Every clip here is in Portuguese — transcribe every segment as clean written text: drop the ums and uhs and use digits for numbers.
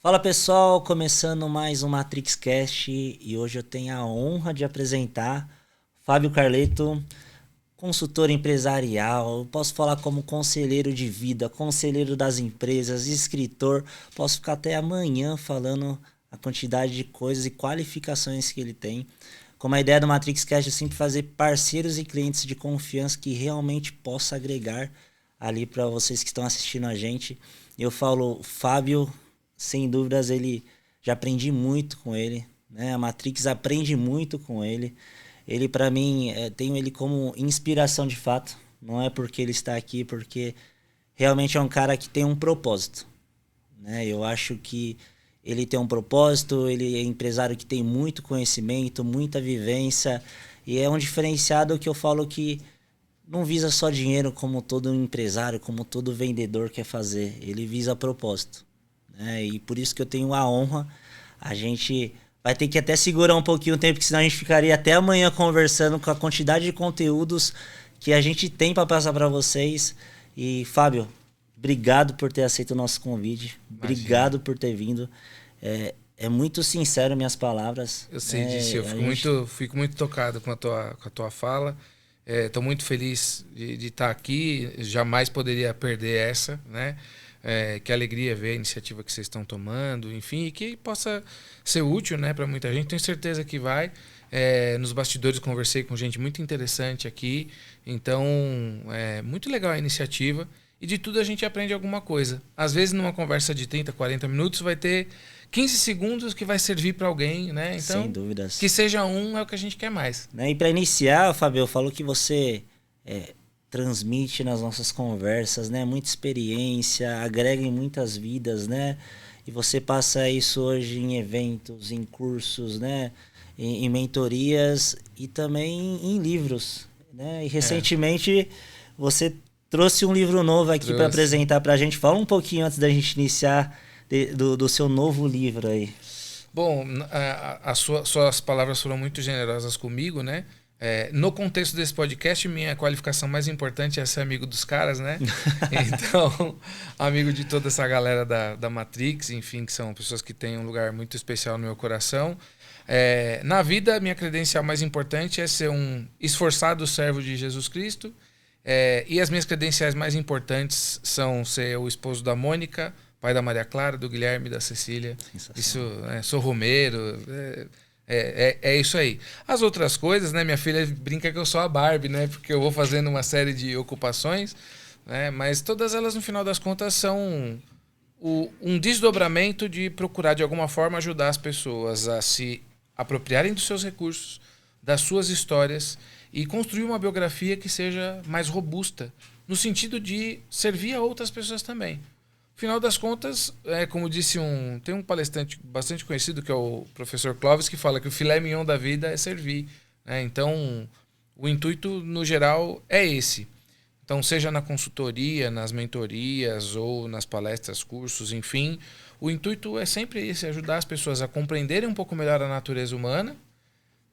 Fala pessoal, começando mais um Matrix Cast e hoje eu tenho a honra de apresentar Fábio Carleto, consultor empresarial, posso falar como conselheiro de vida, conselheiro das empresas, escritor, posso ficar até amanhã falando a quantidade de coisas e qualificações que ele tem. Como a ideia do Matrix Cast é sempre fazer parceiros e clientes de confiança que realmente possa agregar ali para vocês que estão assistindo a gente. Eu falo, Fábio, sem dúvidas, ele já aprendi muito com ele, né? A Matrix aprende muito com ele. Ele, para mim, tenho ele como inspiração de fato. Não é porque ele está aqui, porque realmente é um cara que tem um propósito, né? Eu acho que ele tem um propósito, ele é empresário que tem muito conhecimento, muita vivência, e é um diferenciado que eu falo que não visa só dinheiro como todo empresário, como todo vendedor quer fazer. Ele visa propósito, né? E por isso que eu tenho a honra. A gente vai ter que até segurar um pouquinho o tempo, porque senão a gente ficaria até amanhã conversando com a quantidade de conteúdos que a gente tem para passar para vocês. E Fábio, obrigado por ter aceito o nosso convite. Imagina. Obrigado por ter vindo. É muito sincero minhas palavras. Eu sei disso, eu fico muito tocado com a tua fala. Estou muito feliz de estar aqui, jamais poderia perder essa, né? Que alegria ver a iniciativa que vocês estão tomando, enfim, e que possa ser útil, né, para muita gente. Tenho certeza que vai. Nos bastidores conversei com gente muito interessante aqui, então é muito legal a iniciativa e de tudo a gente aprende alguma coisa. Às vezes numa conversa de 30, 40 minutos vai ter 15 segundos que vai servir para alguém, né? Sem Então, dúvidas. que seja um é o que a gente quer mais. Né? E para iniciar, Fábio, eu falo que você transmite nas nossas conversas, né? Muita experiência, agrega em muitas vidas, né? E você passa isso hoje em eventos, em cursos, né? Em mentorias e também em livros, né? E É, recentemente você trouxe um livro novo aqui para trouxe. apresentar para a gente. Fala um pouquinho antes da gente iniciar do seu novo livro aí. Bom, suas palavras foram muito generosas comigo, né? No contexto desse podcast, minha qualificação mais importante é ser amigo dos caras, né? Então, amigo de toda essa galera da Matrix, enfim, que são pessoas que têm um lugar muito especial no meu coração. Na vida, minha credencial mais importante é ser um esforçado servo de Jesus Cristo. E as minhas credenciais mais importantes são ser o esposo da Mônica, pai da Maria Clara, do Guilherme, da Cecília. Isso, Sensacional. sou romeiro. É isso aí. As outras coisas, né? Minha filha brinca que eu sou a Barbie, né? Porque eu vou fazendo uma série de ocupações, né? Mas todas elas, no final das contas, são um desdobramento de procurar, de alguma forma, ajudar as pessoas a se apropriarem dos seus recursos, das suas histórias e construir uma biografia que seja mais robusta, no sentido de servir a outras pessoas também. Final das contas, como disse tem um palestrante bastante conhecido, que é o professor Clóvis, que fala que o filé mignon da vida é servir, né? Então, o intuito, no geral, é esse. Então, seja na consultoria, nas mentorias ou nas palestras, cursos, enfim, o intuito é sempre esse, ajudar as pessoas a compreenderem um pouco melhor a natureza humana,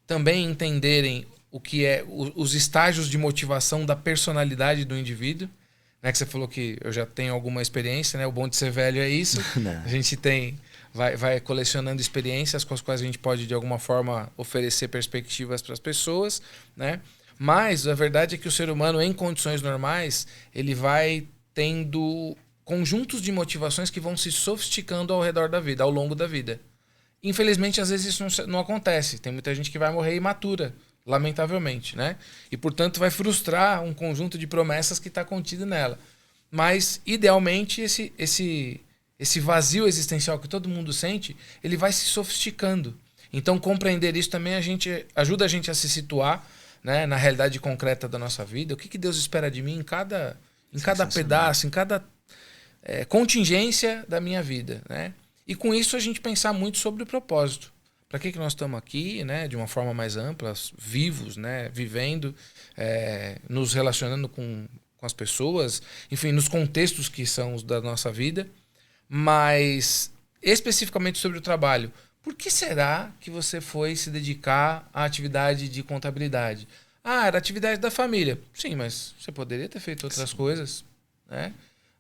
também entenderem o que é os estágios de motivação da personalidade do indivíduo, né, que você falou que eu já tenho alguma experiência, né? O bom de ser velho é isso. Não. A gente vai colecionando experiências com as quais a gente pode, de alguma forma, oferecer perspectivas para as pessoas, né? Mas a verdade é que o ser humano, em condições normais, ele vai tendo conjuntos de motivações que vão se sofisticando ao redor da vida, ao longo da vida. Infelizmente, às vezes isso não acontece. Tem muita gente que vai morrer imatura, lamentavelmente, né? E, portanto, vai frustrar um conjunto de promessas que está contido nela. Mas, idealmente, esse vazio existencial que todo mundo sente, ele vai se sofisticando. Então, compreender isso também ajuda a gente a se situar, né, na realidade concreta da nossa vida. O que Deus espera de mim em cada pedaço, em cada contingência da minha vida, né? E com isso a gente pensar muito sobre o propósito. Para que nós estamos aqui, né, de uma forma mais ampla, vivos, né, vivendo, nos relacionando com as pessoas, enfim, nos contextos que são os da nossa vida, mas especificamente sobre o trabalho. Por que será que você foi se dedicar à atividade de contabilidade? Ah, era atividade da família. Sim, mas você poderia ter feito outras coisas, né?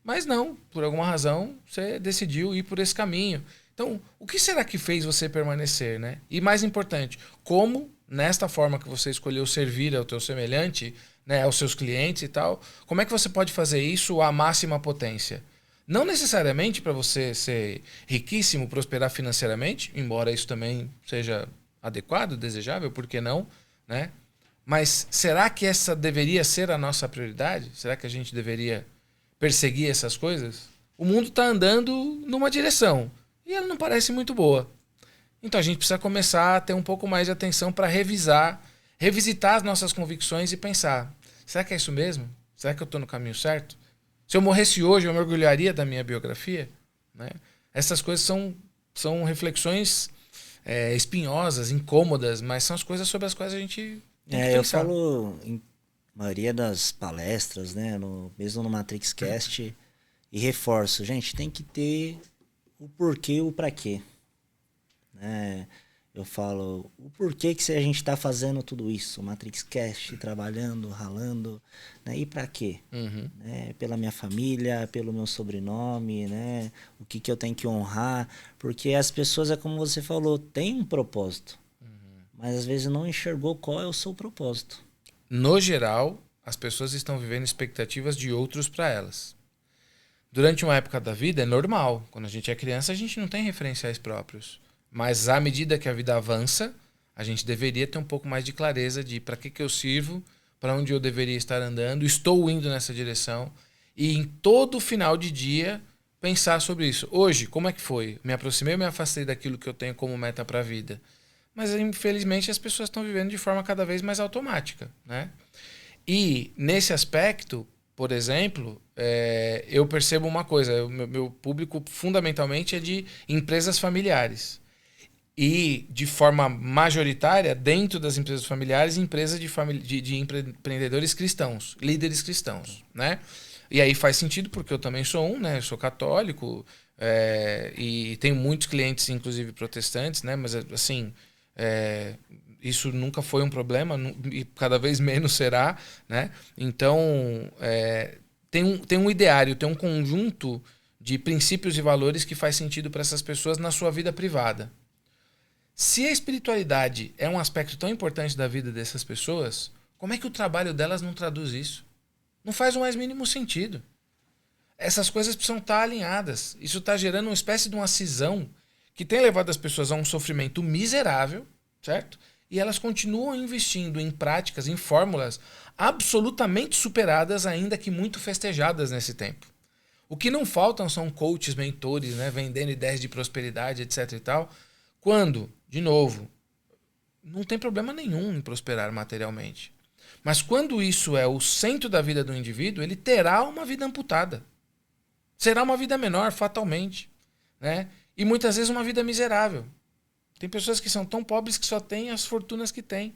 Mas não, por alguma razão, você decidiu ir por esse caminho. Então, o que será que fez você permanecer, né? E mais importante, como, nesta forma que você escolheu servir ao teu semelhante, né, aos seus clientes e tal, como é que você pode fazer isso à máxima potência? Não necessariamente para você ser riquíssimo, prosperar financeiramente, embora isso também seja adequado, desejável, por que não, né? Mas será que essa deveria ser a nossa prioridade? Será que a gente deveria perseguir essas coisas? O mundo está andando numa direção e ela não parece muito boa. Então a gente precisa começar a ter um pouco mais de atenção para revisitar as nossas convicções e pensar, será que é isso mesmo? Será que eu estou no caminho certo? Se eu morresse hoje, eu me orgulharia da minha biografia? Né? Essas coisas são reflexões espinhosas, incômodas, mas são as coisas sobre as quais a gente tem que pensar. Eu falo em maioria das palestras, né, mesmo no MatrixCast, e reforço, gente, tem que ter o porquê e o pra quê. Né? Eu falo o porquê que a gente está fazendo tudo isso, o MatrixCast, trabalhando, ralando, né? E para quê? Uhum. Né? Pela minha família, pelo meu sobrenome, né? O que eu tenho que honrar, porque as pessoas, é como você falou, têm um propósito, mas às vezes não enxergou qual é o seu propósito. No geral, as pessoas estão vivendo expectativas de outros para elas. Durante uma época da vida é normal, quando a gente é criança a gente não tem referenciais próprios. Mas à medida que a vida avança, a gente deveria ter um pouco mais de clareza de para que eu sirvo, para onde eu deveria estar andando, estou indo nessa direção. E em todo final de dia, pensar sobre isso. Hoje, como é que foi? Me aproximei ou me afastei daquilo que eu tenho como meta para a vida? Mas, infelizmente, as pessoas estão vivendo de forma cada vez mais automática. Né? E, nesse aspecto, por exemplo, eu percebo uma coisa. Meu público, fundamentalmente, é de empresas familiares. E, de forma majoritária, dentro das empresas familiares, empresas de empreendedores cristãos, líderes cristãos. Né? E aí faz sentido, porque eu também sou né? Eu sou católico e tenho muitos clientes, inclusive protestantes, né? Mas, assim, isso nunca foi um problema e cada vez menos será. Né? Então, tem um ideário, tem um conjunto de princípios e valores que faz sentido para essas pessoas na sua vida privada. Se a espiritualidade é um aspecto tão importante da vida dessas pessoas, como é que o trabalho delas não traduz isso? Não faz o mais mínimo sentido. Essas coisas precisam estar alinhadas. Isso está gerando uma espécie de uma cisão que tem levado as pessoas a um sofrimento miserável, certo? E elas continuam investindo em práticas, em fórmulas absolutamente superadas, ainda que muito festejadas nesse tempo. O que não faltam são coaches, mentores, né, vendendo ideias de prosperidade, etc. e tal, quando, de novo, não tem problema nenhum em prosperar materialmente. Mas quando isso é o centro da vida do indivíduo, ele terá uma vida amputada. Será uma vida menor, fatalmente. Né? E muitas vezes uma vida miserável. Tem pessoas que são tão pobres que só têm as fortunas que têm.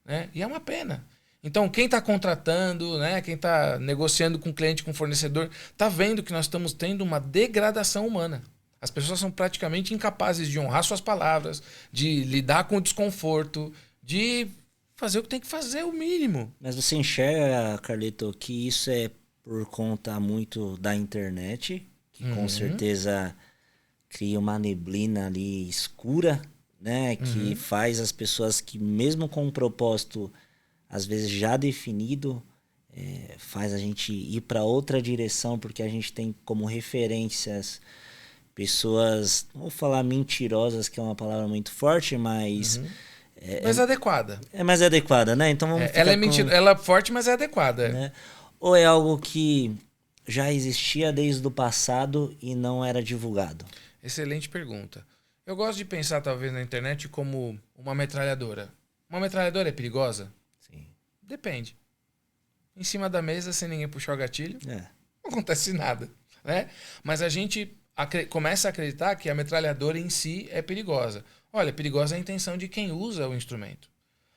Né? E é uma pena. Então, quem está contratando, né, quem está negociando com cliente, com fornecedor, está vendo que nós estamos tendo uma degradação humana. As pessoas são praticamente incapazes de honrar suas palavras, de lidar com o desconforto, de fazer o que tem que fazer, o mínimo. Mas você enxerga, Carlito, que isso é por conta muito da internet, que com certeza cria uma neblina ali escura, né? Que faz as pessoas que, mesmo com um propósito, às vezes já definido, faz a gente ir para outra direção, porque a gente tem como referências pessoas, não vou falar mentirosas, que é uma palavra muito forte, mas... mais adequada. É mais adequada, né? Então vamos ela é ela é forte, mas é adequada. Né? Ou é algo que já existia desde o passado e não era divulgado? Excelente pergunta. Eu gosto de pensar, talvez, na internet como uma metralhadora. Uma metralhadora é perigosa? Sim. Depende. Em cima da mesa, sem ninguém puxar o gatilho, não acontece nada. Né? Mas a gente começa a acreditar que a metralhadora em si é perigosa. Olha, perigosa é a intenção de quem usa o instrumento.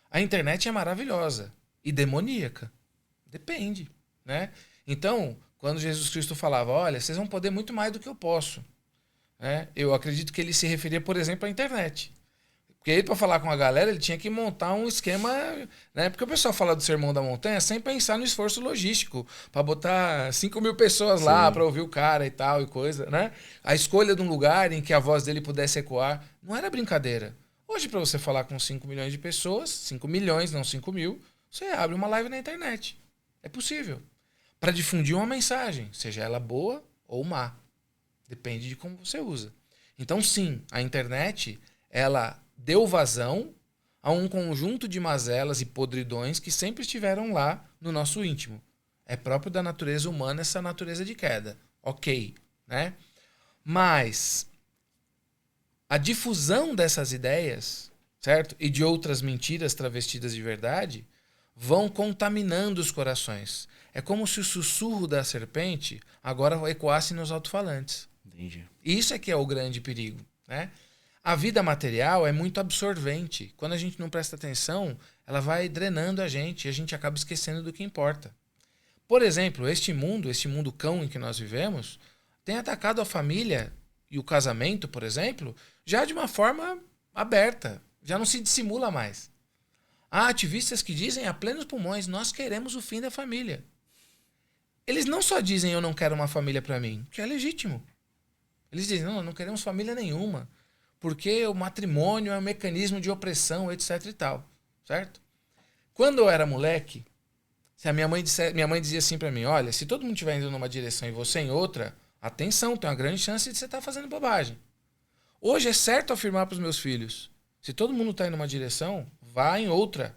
A internet é maravilhosa e demoníaca. Depende. Né? Então, quando Jesus Cristo falava, olha, vocês vão poder muito mais do que eu posso. Né? Eu acredito que ele se referia, por exemplo, à internet. Porque ele, para falar com a galera, ele tinha que montar um esquema, né? Porque o pessoal fala do Sermão da Montanha sem pensar no esforço logístico, para botar 5.000 pessoas lá para ouvir o cara e tal e coisa, né? A escolha de um lugar em que a voz dele pudesse ecoar, não era brincadeira. Hoje, para você falar com 5 milhões de pessoas, 5 milhões, não 5.000, você abre uma live na internet. É possível. Para difundir uma mensagem, seja ela boa ou má. Depende de como você usa. Então, sim, a internet, ela deu vazão a um conjunto de mazelas e podridões que sempre estiveram lá no nosso íntimo. É próprio da natureza humana essa natureza de queda. Ok, né? Mas a difusão dessas ideias, certo? E de outras mentiras travestidas de verdade, vão contaminando os corações. É como se o sussurro da serpente agora ecoasse nos alto-falantes. Entendi. Isso é que é o grande perigo, né? A vida material é muito absorvente. Quando a gente não presta atenção, ela vai drenando a gente e a gente acaba esquecendo do que importa. Por exemplo, este mundo cão em que nós vivemos, tem atacado a família e o casamento, por exemplo, já de uma forma aberta. Já não se dissimula mais. Há ativistas que dizem a plenos pulmões, nós queremos o fim da família. Eles não só dizem eu não quero uma família para mim, que é legítimo. Eles dizem, não queremos família nenhuma, porque o matrimônio é um mecanismo de opressão, etc e tal, certo? Quando eu era moleque, se a minha mãe dizia assim para mim, olha, se todo mundo estiver indo numa direção e você em outra, atenção, tem uma grande chance de você estar fazendo bobagem. Hoje é certo afirmar para os meus filhos, se todo mundo está indo numa direção, vá em outra.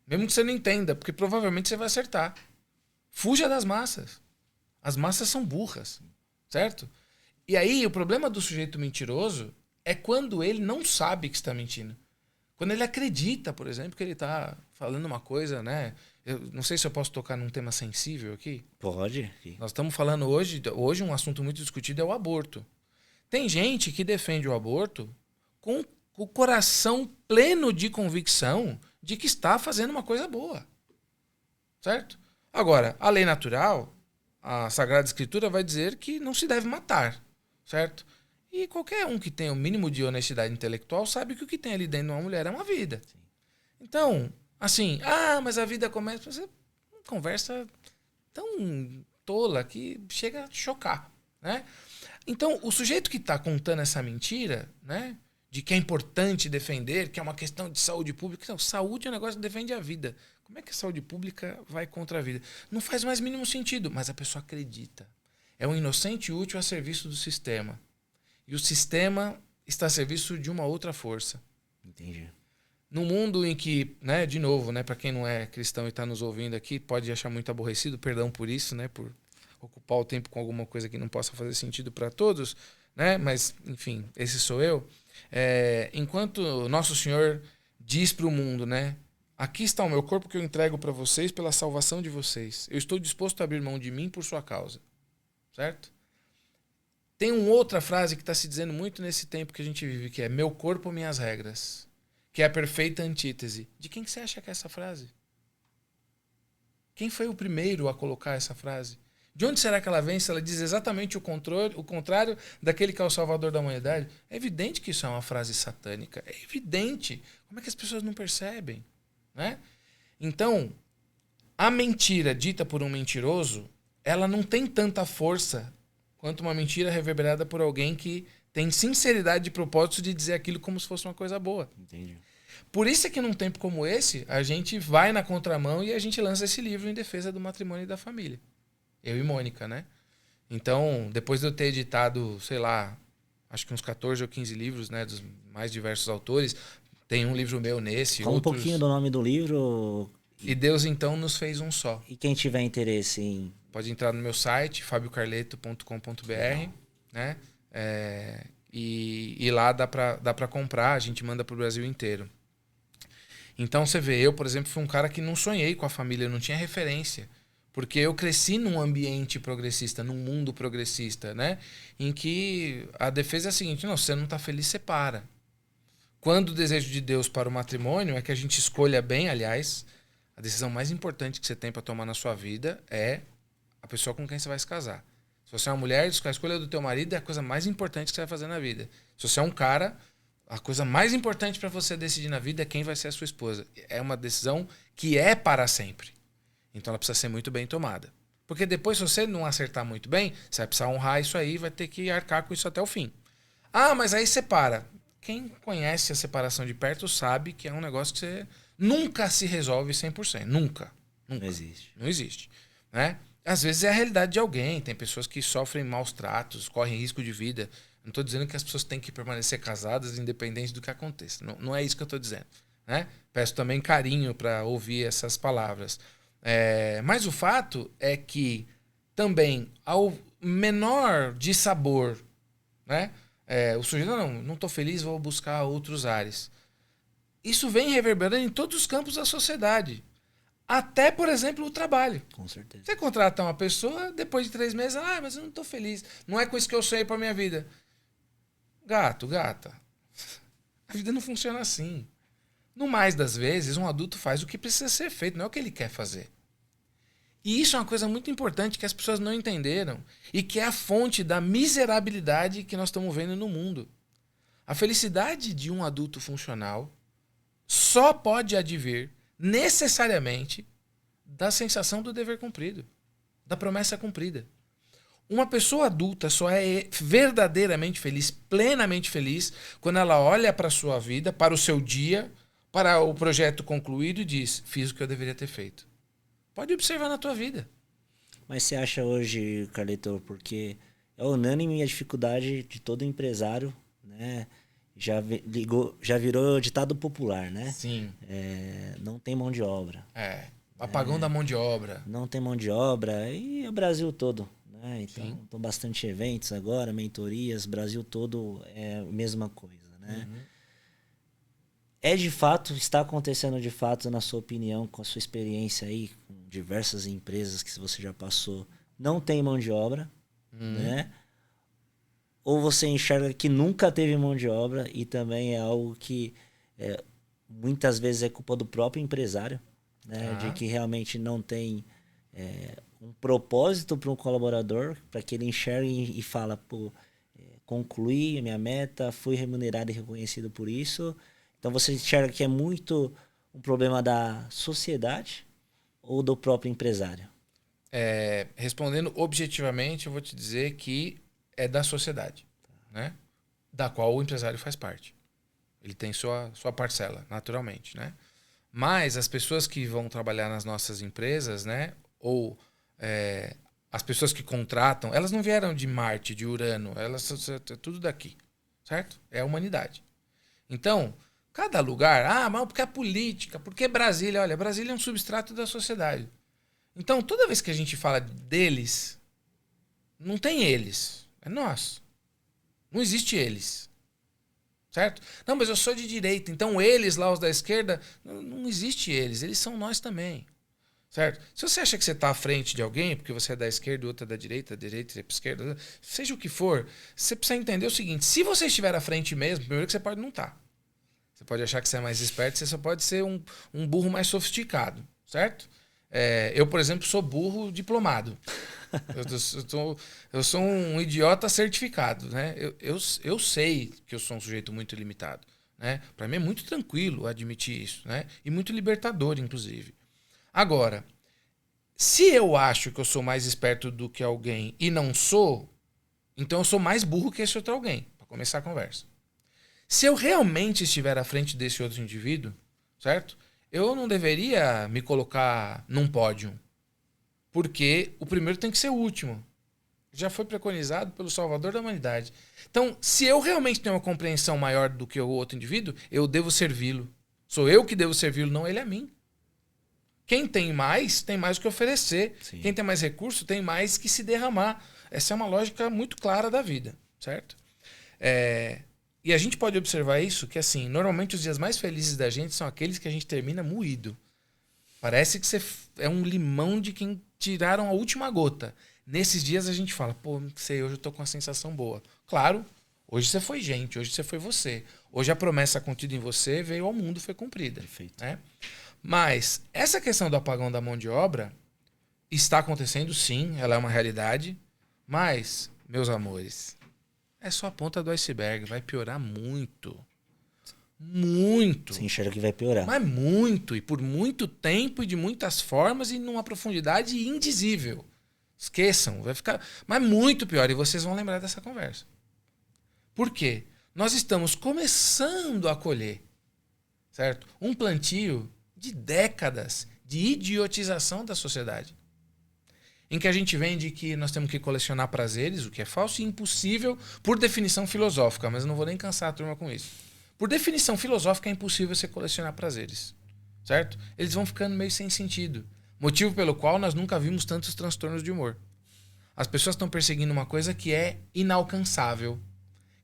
Mesmo que você não entenda, porque provavelmente você vai acertar. Fuja das massas. As massas são burras, certo? E aí, o problema do sujeito mentiroso é quando ele não sabe que está mentindo. Quando ele acredita, por exemplo, que ele está falando uma coisa, né? Eu não sei se eu posso tocar num tema sensível aqui. Pode. Nós estamos falando hoje um assunto muito discutido é o aborto. Tem gente que defende o aborto com o coração pleno de convicção de que está fazendo uma coisa boa. Certo? Agora, a lei natural, a Sagrada Escritura vai dizer que não se deve matar. Certo? E qualquer um que tenha o mínimo de honestidade intelectual sabe que o que tem ali dentro de uma mulher é uma vida. Sim. Então, assim, mas a vida começa... Você conversa tão tola que chega a chocar, né? Então, o sujeito que está contando essa mentira, né, de que é importante defender, que é uma questão de saúde pública... Não, saúde é um negócio que defende a vida. Como é que a saúde pública vai contra a vida? Não faz mais mínimo sentido, mas a pessoa acredita. É um inocente útil a serviço do sistema. E o sistema está a serviço de uma outra força. Entendi. Num mundo em que, né, de novo, né, para quem não é cristão e está nos ouvindo aqui, pode achar muito aborrecido, perdão por isso, né, por ocupar o tempo com alguma coisa que não possa fazer sentido para todos, né, mas, enfim, esse sou eu. Enquanto Nosso Senhor diz para o mundo, né, aqui está o meu corpo que eu entrego para vocês pela salvação de vocês. Eu estou disposto a abrir mão de mim por sua causa. Certo? Tem uma outra frase que está se dizendo muito nesse tempo que a gente vive, que é meu corpo, minhas regras. Que é a perfeita antítese. De quem que você acha que é essa frase? Quem foi o primeiro a colocar essa frase? De onde será que ela vem se ela diz exatamente o contrário daquele que é o salvador da humanidade? É evidente que isso é uma frase satânica. É evidente. Como é que as pessoas não percebem? Né? Então, a mentira dita por um mentiroso, ela não tem tanta força quanto uma mentira reverberada por alguém que tem sinceridade de propósito de dizer aquilo como se fosse uma coisa boa. Entendi. Por isso é que num tempo como esse, a gente vai na contramão e a gente lança esse livro em defesa do matrimônio e da família. Eu e Mônica, né? Então, depois de eu ter editado, sei lá, acho que uns 14 ou 15 livros, né, dos mais diversos autores, tem um livro meu nesse, Fala outros... um pouquinho do nome do livro. E Deus então nos fez um só. E quem tiver interesse em... Pode entrar no meu site, fabiocarleto.com.br, né? E lá dá pra comprar, a gente manda pro Brasil inteiro. Então você vê, eu, por exemplo, fui um cara que não sonhei com a família, eu não tinha referência. Porque eu cresci num ambiente progressista, num mundo progressista, né? Em que a defesa é a seguinte, não, se você não tá feliz, separa. Quando o desejo de Deus para o matrimônio é que a gente escolha bem, aliás, a decisão mais importante que você tem para tomar na sua vida é a pessoa com quem você vai se casar. Se você é uma mulher, a escolha do teu marido é a coisa mais importante que você vai fazer na vida. Se você é um cara, A coisa mais importante para você decidir na vida é quem vai ser a sua esposa. É uma decisão que é para sempre. Então ela precisa ser muito bem tomada. Porque depois, se você não acertar muito bem, você vai precisar honrar isso aí e vai ter que arcar com isso até o fim. Ah, mas aí separa. Quem conhece a separação de perto sabe que é um negócio que você nunca se resolve 100%. Nunca. Não existe. Não existe. Né? Às vezes é a realidade de alguém. Tem pessoas que sofrem maus tratos, correm risco de vida. Não estou dizendo que as pessoas têm que permanecer casadas independente do que aconteça. Não é isso que eu estou dizendo. Né? Peço também carinho para ouvir essas palavras. Mas o fato é que também ao menor dissabor, né? O sujeito, não estou feliz, vou buscar outros ares. Isso vem reverberando em todos os campos da sociedade. Até, por exemplo, o trabalho. Com certeza. Você contrata uma pessoa, depois de 3 meses, mas eu não estou feliz. Não é com isso que eu sonhei para minha vida. Gata. A vida não funciona assim. No mais das vezes, um adulto faz o que precisa ser feito, não é o que ele quer fazer. E isso é uma coisa muito importante que as pessoas não entenderam e que é a fonte da miserabilidade que nós estamos vendo no mundo. A felicidade de um adulto funcional só pode advir necessariamente da sensação do dever cumprido, da promessa cumprida. Uma pessoa adulta só é verdadeiramente feliz, plenamente feliz, quando ela olha para a sua vida, para o seu dia, para o projeto concluído e diz: fiz o que eu deveria ter feito. Pode observar na tua vida. Mas você acha hoje, Carleto, porque é unânime a dificuldade de todo empresário, né? Já virou ditado popular, né? Sim. Não tem mão de obra. Apagão da mão de obra. Não tem mão de obra e é o Brasil todo. Então, estão bastante eventos agora, mentorias, Brasil todo é a mesma coisa, né? De fato, está acontecendo de fato, na sua opinião, com a sua experiência aí, com diversas empresas que você já passou, não tem mão de obra, né? Ou você enxerga que nunca teve mão de obra e também é algo que muitas vezes é culpa do próprio empresário, né? De que realmente não tem um propósito para um colaborador, para que ele enxergue e fala, concluí a minha meta, fui remunerado e reconhecido por isso. Então você enxerga que é muito um problema da sociedade ou do próprio empresário? Respondendo objetivamente, eu vou te dizer que é da sociedade, né? Da qual o empresário faz parte. Ele tem sua parcela, naturalmente, né? Mas as pessoas que vão trabalhar nas nossas empresas, né? Ou as pessoas que contratam, elas não vieram de Marte, de Urano, elas é tudo daqui, certo? É a humanidade. Então, cada lugar, mas porque a política, porque Brasília, olha, Brasília é um substrato da sociedade. Então, toda vez que a gente fala deles, não tem eles, é nós. Não existe eles. Certo? Não, mas eu sou de direita, então eles lá, os da esquerda, não existe eles são nós também. Certo? Se você acha que você está à frente de alguém, porque você é da esquerda, outro é da direita é para esquerda, seja o que for, você precisa entender o seguinte: se você estiver à frente mesmo, primeiro que você pode não estar. Você pode achar que você é mais esperto, você só pode ser um burro mais sofisticado, certo? Eu, por exemplo, sou burro diplomado. Eu sou um idiota certificado, né? Eu sei que eu sou um sujeito muito limitado, né? Para mim é muito tranquilo admitir isso, né? E muito libertador, inclusive. Agora, se eu acho que eu sou mais esperto do que alguém e não sou, então eu sou mais burro que esse outro alguém, para começar a conversa. Se eu realmente estiver à frente desse outro indivíduo, certo? Eu não deveria me colocar num pódio, porque o primeiro tem que ser o último. Já foi preconizado pelo Salvador da humanidade. Então, se eu realmente tenho uma compreensão maior do que o outro indivíduo, eu devo servi-lo. Sou eu que devo servi-lo, não ele a mim. Quem tem mais o que oferecer. Sim. Quem tem mais recurso tem mais que se derramar. Essa é uma lógica muito clara da vida, certo? E a gente pode observar isso, que assim, normalmente os dias mais felizes da gente são aqueles que a gente termina moído. Parece que você é um limão de quem tiraram a última gota. Nesses dias a gente fala, não sei, hoje eu tô com uma sensação boa. Claro, hoje você foi gente, hoje você foi você. Hoje a promessa contida em você veio ao mundo, foi cumprida. Perfeito. Né? Mas essa questão do apagão da mão de obra está acontecendo, sim, ela é uma realidade. Mas, meus amores, é só a ponta do iceberg, vai piorar muito. Muito. Você enxerga que vai piorar. Mas muito. E por muito tempo e de muitas formas e numa profundidade indizível. Esqueçam. Vai ficar... Mas muito pior. E vocês vão lembrar dessa conversa. Por quê? Nós estamos começando a colher, certo? Um plantio de décadas de idiotização da sociedade. Em que a gente vende que nós temos que colecionar prazeres, o que é falso e impossível por definição filosófica, mas eu não vou nem cansar a turma com isso. Por definição filosófica é impossível você colecionar prazeres, certo? Eles vão ficando meio sem sentido. Motivo pelo qual nós nunca vimos tantos transtornos de humor. As pessoas estão perseguindo uma coisa que é inalcançável,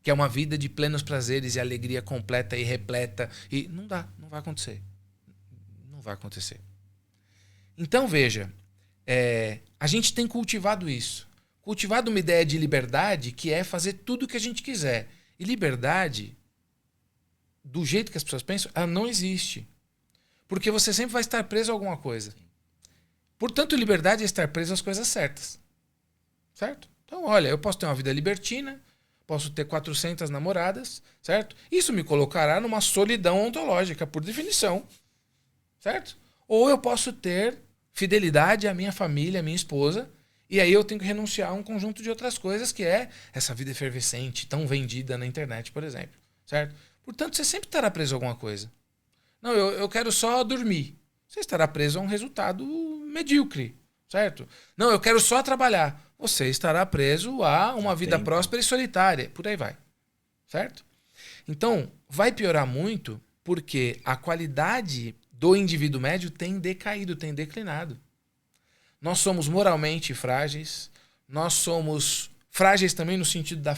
que é uma vida de plenos prazeres e alegria completa e repleta. E não dá, não vai acontecer. Não vai acontecer. Então, veja, a gente tem cultivado isso. Cultivado uma ideia de liberdade que é fazer tudo o que a gente quiser. E liberdade, do jeito que as pessoas pensam, ela não existe. Porque você sempre vai estar preso a alguma coisa. Portanto, liberdade é estar preso às coisas certas. Certo? Então, olha, eu posso ter uma vida libertina, posso ter 400 namoradas, certo? Isso me colocará numa solidão ontológica, por definição. Certo? Ou eu posso ter fidelidade à minha família, à minha esposa, e aí eu tenho que renunciar a um conjunto de outras coisas, que é essa vida efervescente, tão vendida na internet, por exemplo. Certo? Portanto, você sempre estará preso a alguma coisa. Não, eu quero só dormir. Você estará preso a um resultado medíocre. Certo? Não, eu quero só trabalhar. Você estará preso a uma vida próspera e solitária. Por aí vai. Certo? Então, vai piorar muito porque a qualidade do indivíduo médio tem decaído, tem declinado. Nós somos moralmente frágeis. Nós somos frágeis também no sentido da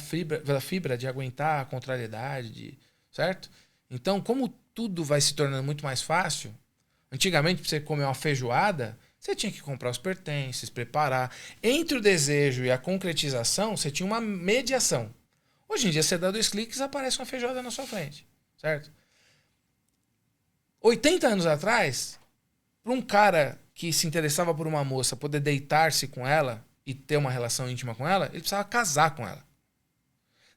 fibra de aguentar a contrariedade. Certo? Então, como tudo vai se tornando muito mais fácil, antigamente, para você comer uma feijoada, você tinha que comprar os pertences, preparar. Entre o desejo e a concretização, você tinha uma mediação. Hoje em dia, você dá 2 cliques e aparece uma feijoada na sua frente. Certo? 80 anos atrás, para um cara que se interessava por uma moça poder deitar-se com ela e ter uma relação íntima com ela, ele precisava casar com ela.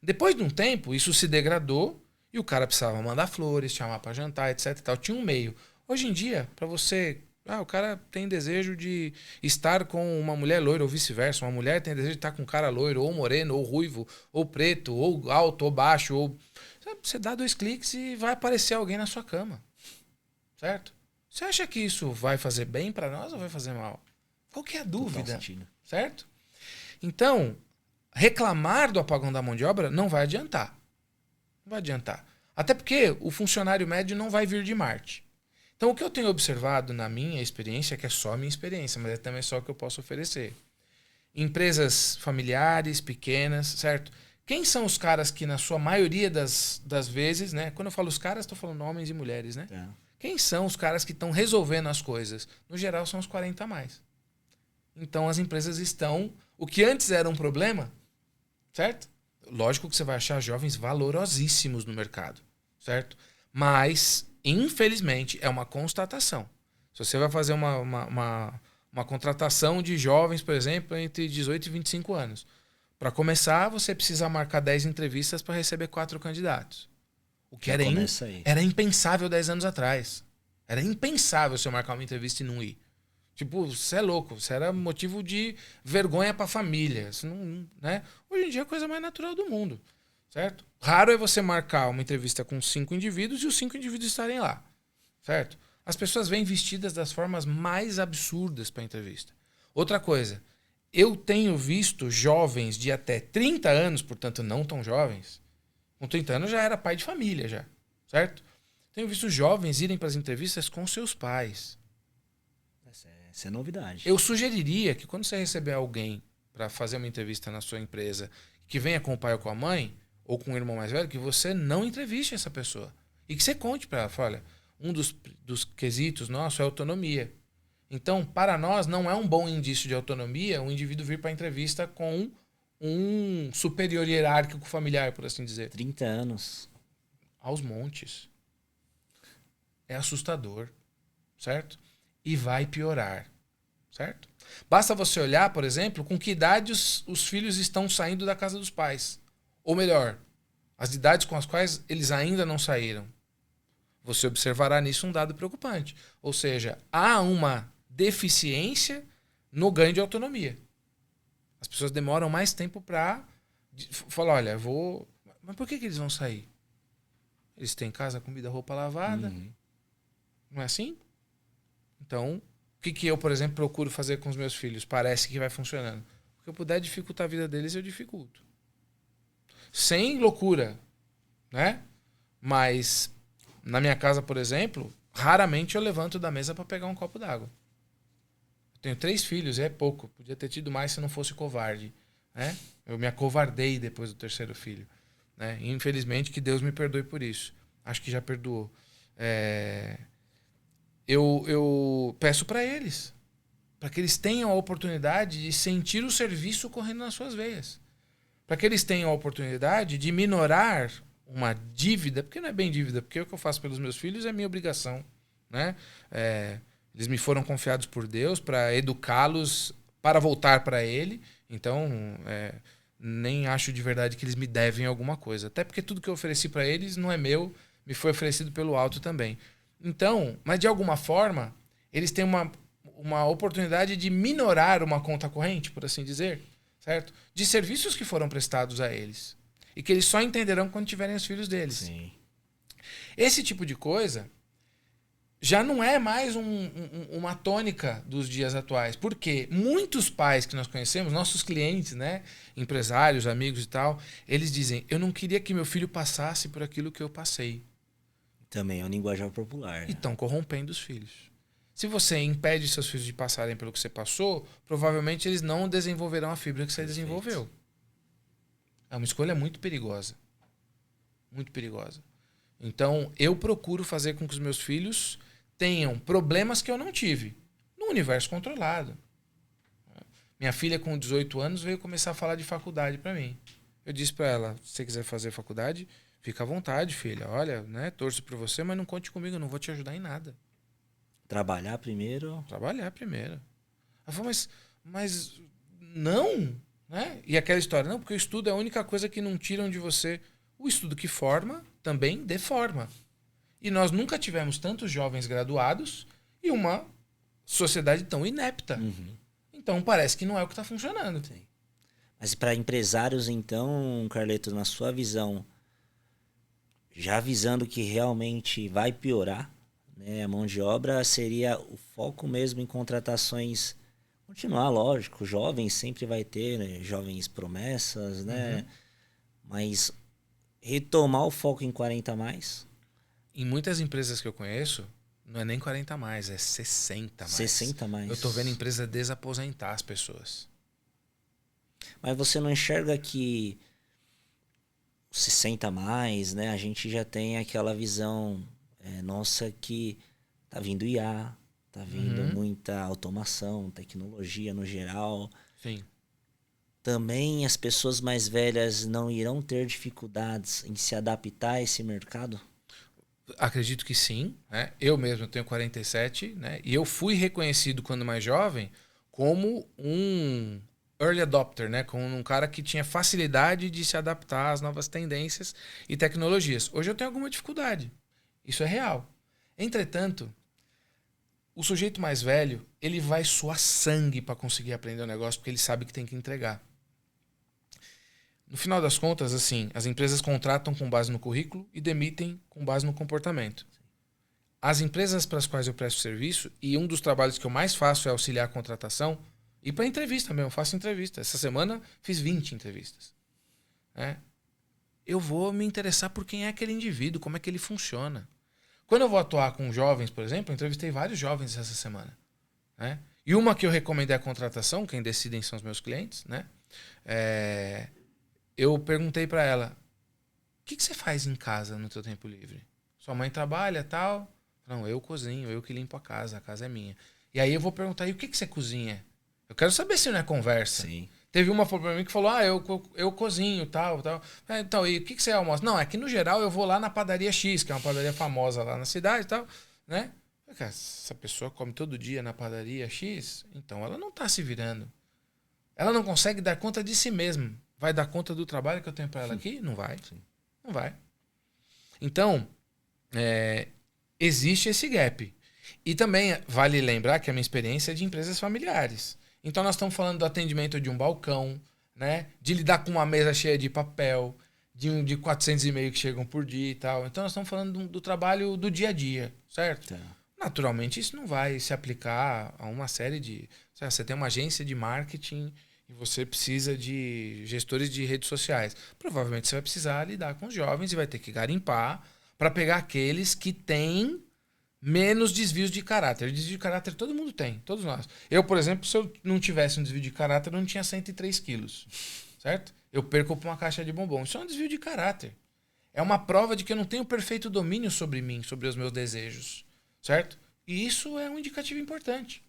Depois de um tempo, isso se degradou e o cara precisava mandar flores, chamar para jantar, etc. E tal. Tinha um meio. Hoje em dia, para você... o cara tem desejo de estar com uma mulher loira ou vice-versa. Uma mulher tem desejo de estar com um cara loiro, ou moreno, ou ruivo, ou preto, ou alto, ou baixo. Ou... Você dá 2 cliques e vai aparecer alguém na sua cama. Certo? Você acha que isso vai fazer bem para nós ou vai fazer mal? Qual que é a dúvida? Certo? Então, reclamar do apagão da mão de obra não vai adiantar. Não vai adiantar. Até porque o funcionário médio não vai vir de Marte. Então, o que eu tenho observado na minha experiência, que é só a minha experiência, mas é também só o que eu posso oferecer. Empresas familiares, pequenas, certo? Quem são os caras que, na sua maioria das vezes, né? Quando eu falo os caras, estou falando homens e mulheres, né? Quem são os caras que estão resolvendo as coisas? No geral, são os 40 a mais. Então, as empresas estão... O que antes era um problema, certo? Lógico que você vai achar jovens valorosíssimos no mercado, certo? Mas... infelizmente, é uma constatação. Se você vai fazer uma contratação de jovens, por exemplo, entre 18 e 25 anos, para começar, você precisa marcar 10 entrevistas para receber 4 candidatos. O que era impensável 10 anos atrás. Era impensável você marcar uma entrevista e não ir. Tipo, você é louco. Você era motivo de vergonha para a família. Você não, né? Hoje em dia é a coisa mais natural do mundo. Certo? Raro é você marcar uma entrevista com 5 indivíduos e os 5 indivíduos estarem lá. Certo? As pessoas vêm vestidas das formas mais absurdas para a entrevista. Outra coisa, eu tenho visto jovens de até 30 anos, portanto não tão jovens, com 30 anos já era pai de família, já. Certo? Tenho visto jovens irem para as entrevistas com seus pais. Essa é novidade. Eu sugeriria que quando você receber alguém para fazer uma entrevista na sua empresa, que venha com o pai ou com a mãe, ou com um irmão mais velho, que você não entreviste essa pessoa. E que você conte para ela, fala, olha, um dos quesitos nossos é autonomia. Então, para nós, não é um bom indício de autonomia um indivíduo vir para a entrevista com um superior hierárquico familiar, por assim dizer. 30 anos. Aos montes. É assustador, certo? E vai piorar, certo? Basta você olhar, por exemplo, com que idade os filhos estão saindo da casa dos pais. Ou melhor, as idades com as quais eles ainda não saíram. você observará nisso um dado preocupante. Ou seja, há uma deficiência no ganho de autonomia. As pessoas demoram mais tempo para falar, olha, vou... Mas por que eles vão sair? Eles têm casa, comida, roupa lavada. Não é assim? Então, o que eu, por exemplo, procuro fazer com os meus filhos? Parece que vai funcionando. O que eu puder dificultar a vida deles, eu dificulto. Sem loucura, né? Mas, na minha casa, por exemplo, raramente eu levanto da mesa para pegar um copo d'água. Eu tenho 3 filhos, é pouco. Podia ter tido mais se não fosse covarde, né? Eu me acovardei depois do 3º filho, né? Infelizmente, que Deus me perdoe por isso. Acho que já perdoou. Eu peço para eles, para que eles tenham a oportunidade de sentir o serviço correndo nas suas veias. Para que eles tenham a oportunidade de minorar uma dívida, porque não é bem dívida, porque o que eu faço pelos meus filhos é minha obrigação, né? Eles me foram confiados por Deus para educá-los, para voltar para Ele. Então, nem acho de verdade que eles me devem alguma coisa. Até porque tudo que eu ofereci para eles não é meu, me foi oferecido pelo alto também. Então, mas de alguma forma, eles têm uma oportunidade de minorar uma conta corrente, por assim dizer, certo? De serviços que foram prestados a eles. E que eles só entenderão quando tiverem os filhos deles. Sim. Esse tipo de coisa já não é mais uma tônica dos dias atuais. Porque muitos pais que nós conhecemos, nossos clientes, né, empresários, amigos e tal, eles dizem, eu não queria que meu filho passasse por aquilo que eu passei. Também é um linguajar popular. E estão corrompendo os filhos. Se você impede seus filhos de passarem pelo que você passou, provavelmente eles não desenvolverão a fibra que você desenvolveu. É uma escolha muito perigosa. Muito perigosa. Então, eu procuro fazer com que os meus filhos tenham problemas que eu não tive. Num universo controlado. Minha filha, com 18 anos, veio começar a falar de faculdade para mim. Eu disse para ela, se você quiser fazer faculdade, fica à vontade, filha. Olha, né, torço por você, mas não conte comigo, eu não vou te ajudar em nada. Trabalhar primeiro. Trabalhar primeiro. Ela falou, mas não, né? E aquela história, não, porque o estudo é a única coisa que não tiram de você. O estudo que forma também deforma. E nós nunca tivemos tantos jovens graduados e uma sociedade tão inepta. Então parece que não é o que está funcionando. Sim. Mas para empresários, então, Carleto, na sua visão, já avisando que realmente vai piorar, né, a mão de obra, seria o foco mesmo em contratações. Continuar, lógico, jovens sempre vai ter, né, jovens promessas, né? Mas retomar o foco em 40 a mais. Em muitas empresas que eu conheço, não é nem 40 a mais, é 60 a mais. 60 a mais. Eu estou vendo empresa desaposentar as pessoas. Mas você não enxerga que 60 a mais, né? A gente já tem aquela visão nossa que tá vindo IA, tá vindo muita automação, tecnologia no geral. Sim. Também as pessoas mais velhas não irão ter dificuldades em se adaptar a esse mercado? Acredito que sim, né? Eu mesmo tenho 47, né? E eu fui reconhecido quando mais jovem como um early adopter, né? Como um cara que tinha facilidade de se adaptar às novas tendências e tecnologias. Hoje eu tenho alguma dificuldade. Isso é real. Entretanto, o sujeito mais velho, ele vai suar sangue para conseguir aprender o negócio porque ele sabe que tem que entregar. No final das contas, assim, as empresas contratam com base no currículo e demitem com base no comportamento. As empresas para as quais eu presto serviço, e um dos trabalhos que eu mais faço é auxiliar a contratação, e para entrevista mesmo, eu faço entrevista. Essa semana fiz 20 entrevistas. Eu vou me interessar por quem é aquele indivíduo, como é que ele funciona. Quando eu vou atuar com jovens, por exemplo, eu entrevistei vários jovens essa semana. Né? E uma que eu recomendei a contratação, quem decidem são os meus clientes, né? Eu perguntei para ela, o que você faz em casa no seu tempo livre? Sua mãe trabalha, tal? Não, eu cozinho, eu que limpo a casa é minha. E aí eu vou perguntar, e o que você cozinha? Eu quero saber se não é conversa. Sim. Teve uma pra mim que falou, eu cozinho, tal. Então, e o que você almoça? Não, é que no geral eu vou lá na padaria X, que é uma padaria famosa lá na cidade e tal, né? Cara, se a pessoa come todo dia na padaria X, então ela não tá se virando. Ela não consegue dar conta de si mesma. Vai dar conta do trabalho que eu tenho para ela aqui? Não vai. Sim. Não vai. Então, existe esse gap. E também vale lembrar que a minha experiência é de empresas familiares. Então nós estamos falando do atendimento de um balcão, né? De lidar com uma mesa cheia de papel, de 400 e-mails que chegam por dia e tal. Então nós estamos falando do trabalho do dia a dia, certo? Tá. Naturalmente isso não vai se aplicar a uma série de... Você tem uma agência de marketing e você precisa de gestores de redes sociais. Provavelmente você vai precisar lidar com os jovens e vai ter que garimpar para pegar aqueles que têm menos desvios de caráter. Desvio de caráter todo mundo tem, todos nós. Eu, por exemplo, se eu não tivesse um desvio de caráter, eu não tinha 103 quilos, certo? Eu perco para uma caixa de bombom. Isso é um desvio de caráter. É uma prova de que eu não tenho perfeito domínio sobre mim, sobre os meus desejos, certo? E isso é um indicativo importante.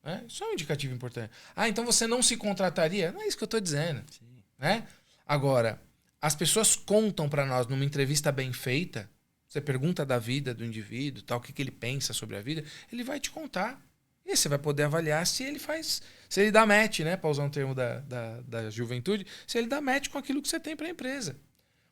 Né? Isso é um indicativo importante. Ah, então você não se contrataria? Não é isso que eu estou dizendo. Né? Agora, as pessoas contam para nós numa entrevista bem feita. Você pergunta da vida do indivíduo, tal, o que ele pensa sobre a vida, ele vai te contar. E você vai poder avaliar se ele faz. Se ele dá match, né? Para usar um termo da juventude, se ele dá match com aquilo que você tem para a empresa.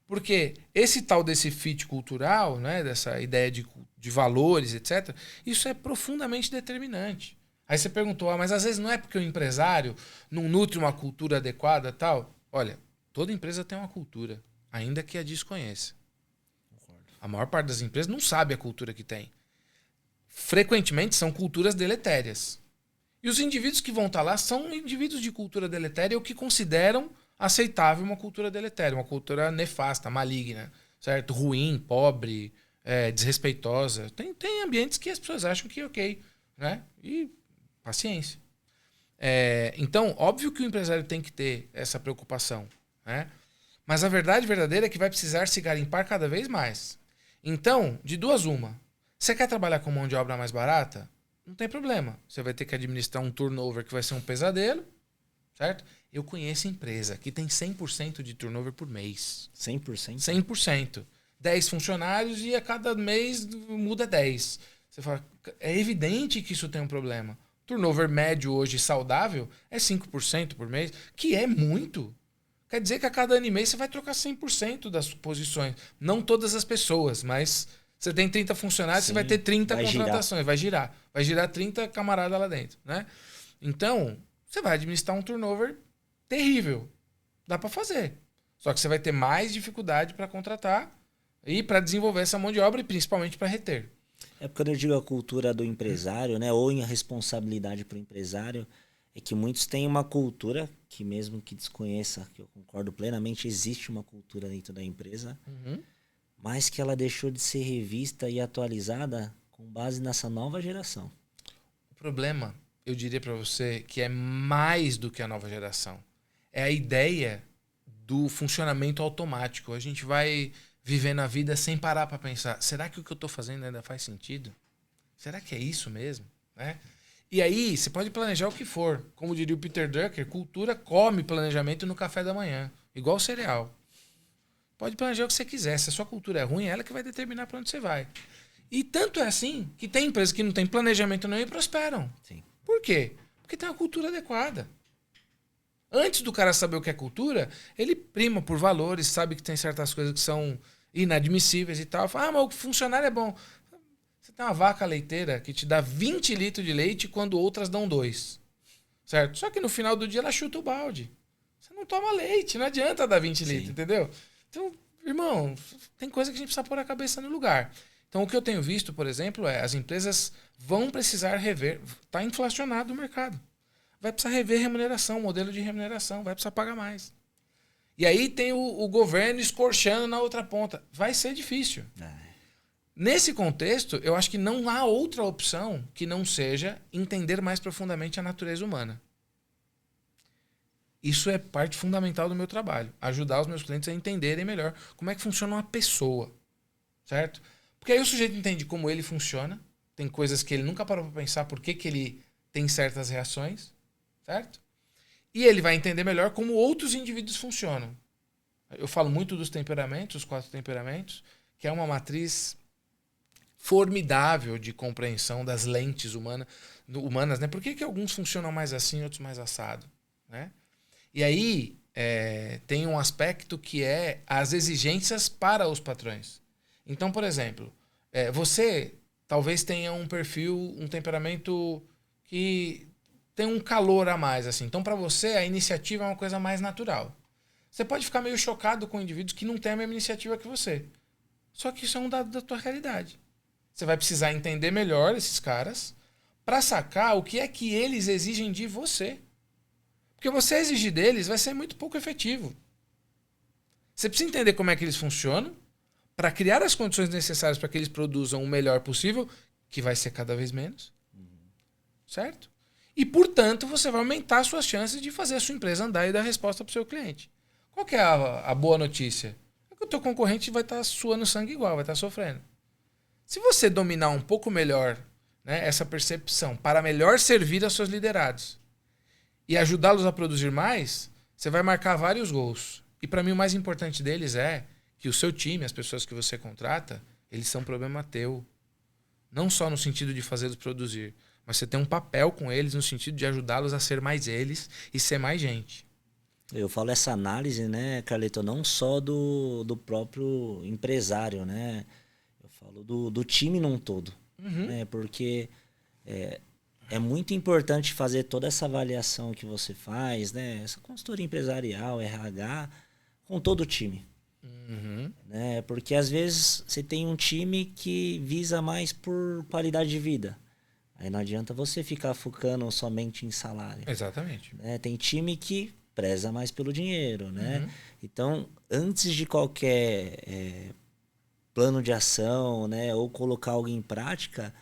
Porque esse tal desse fit cultural, né? Dessa ideia de valores, etc., isso é profundamente determinante. Aí você perguntou, mas às vezes não é porque o empresário não nutre uma cultura adequada tal? Olha, toda empresa tem uma cultura, ainda que a desconheça. A maior parte das empresas não sabe a cultura que tem. Frequentemente são culturas deletérias. E os indivíduos que vão estar lá são indivíduos de cultura deletéria ou que consideram aceitável uma cultura deletéria, uma cultura nefasta, maligna, certo? Ruim, pobre, desrespeitosa. Tem ambientes que as pessoas acham que é ok, né? E paciência. Então, óbvio que o empresário tem que ter essa preocupação, né? Mas a verdade verdadeira é que vai precisar se garimpar cada vez mais. Então, de duas uma. Você quer trabalhar com mão de obra mais barata? Não tem problema. Você vai ter que administrar um turnover que vai ser um pesadelo, certo? Eu conheço empresa que tem 100% de turnover por mês. 100%? 100%. 10 funcionários e a cada mês muda 10. Você fala, é evidente que isso tem um problema. Turnover médio hoje saudável é 5% por mês, que é muito. Quer dizer que a cada ano e meio você vai trocar 100% das posições. Não todas as pessoas, mas você tem 30 funcionários, sim, você vai ter 30 contratações. Vai girar. Vai girar 30 camaradas lá dentro, né? Então, você vai administrar um turnover terrível. Dá para fazer. Só que você vai ter mais dificuldade para contratar e para desenvolver essa mão de obra e principalmente para reter. É porque quando eu digo a cultura do empresário, né, ou em a responsabilidade para o empresário, é que muitos têm uma cultura que mesmo que desconheça, que eu concordo plenamente, existe uma cultura dentro da empresa, mas que ela deixou de ser revista e atualizada com base nessa nova geração. O problema, eu diria para você, que é mais do que a nova geração. É a ideia do funcionamento automático. A gente vai vivendo a vida sem parar para pensar, será que o que eu estou fazendo ainda faz sentido? Será que é isso mesmo? Né? E aí, você pode planejar o que for. Como diria o Peter Drucker, cultura come planejamento no café da manhã. Igual cereal. Pode planejar o que você quiser. Se a sua cultura é ruim, é ela que vai determinar para onde você vai. E tanto é assim que tem empresas que não têm planejamento nenhum e prosperam. Sim. Por quê? Porque tem uma cultura adequada. Antes do cara saber o que é cultura, ele prima por valores, sabe que tem certas coisas que são inadmissíveis e tal. Fala, mas o funcionário é bom. Você tem uma vaca leiteira que te dá 20 litros de leite quando outras dão 2. Certo? Só que no final do dia ela chuta o balde. Você não toma leite, não adianta dar 20 litros, entendeu? Então, irmão, tem coisa que a gente precisa pôr a cabeça no lugar. Então, o que eu tenho visto, por exemplo, é as empresas vão precisar rever. Está inflacionado o mercado. Vai precisar rever remuneração, modelo de remuneração, vai precisar pagar mais. E aí tem o governo escorchando na outra ponta. Vai ser difícil. Nesse contexto, eu acho que não há outra opção que não seja entender mais profundamente a natureza humana. Isso é parte fundamental do meu trabalho. Ajudar os meus clientes a entenderem melhor como é que funciona uma pessoa. Certo? Porque aí o sujeito entende como ele funciona. Tem coisas que ele nunca parou para pensar por que ele tem certas reações. Certo? E ele vai entender melhor como outros indivíduos funcionam. Eu falo muito dos temperamentos, os 4 temperamentos, que é uma matriz formidável de compreensão das lentes humanas, né? Por que alguns funcionam mais assim e outros mais assado? Né? E aí tem um aspecto que é as exigências para os patrões. Então, por exemplo, Você talvez tenha um perfil, um temperamento que tem um calor a mais, assim. Então, para você, a iniciativa é uma coisa mais natural. Você pode ficar meio chocado com indivíduos que não têm a mesma iniciativa que você. Só que isso é um dado da tua realidade. Você vai precisar entender melhor esses caras para sacar o que é que eles exigem de você. Porque você exigir deles vai ser muito pouco efetivo. Você precisa entender como é que eles funcionam para criar as condições necessárias para que eles produzam o melhor possível, que vai ser cada vez menos. Certo? E, portanto, você vai aumentar as suas chances de fazer a sua empresa andar e dar resposta para o seu cliente. Qual que é a boa notícia? É que o teu concorrente vai estar suando sangue igual, vai estar sofrendo. Se você dominar um pouco melhor, né, essa percepção para melhor servir aos seus liderados e ajudá-los a produzir mais, você vai marcar vários gols. E para mim o mais importante deles é que o seu time, as pessoas que você contrata, eles são problema teu. Não só no sentido de fazê-los produzir, mas você tem um papel com eles no sentido de ajudá-los a ser mais eles e ser mais gente. Eu falo essa análise, né, Carleto, não só do próprio empresário, né? Eu falo do time num todo. Né? Porque é muito importante fazer toda essa avaliação que você faz, né? Essa consultoria empresarial, RH, com todo o time. Né? Porque às vezes você tem um time que visa mais por qualidade de vida. Aí não adianta você ficar focando somente em salário. Exatamente. Né? Tem time que preza mais pelo dinheiro, né? Então, antes de qualquer plano de ação, né, ou colocar algo em prática,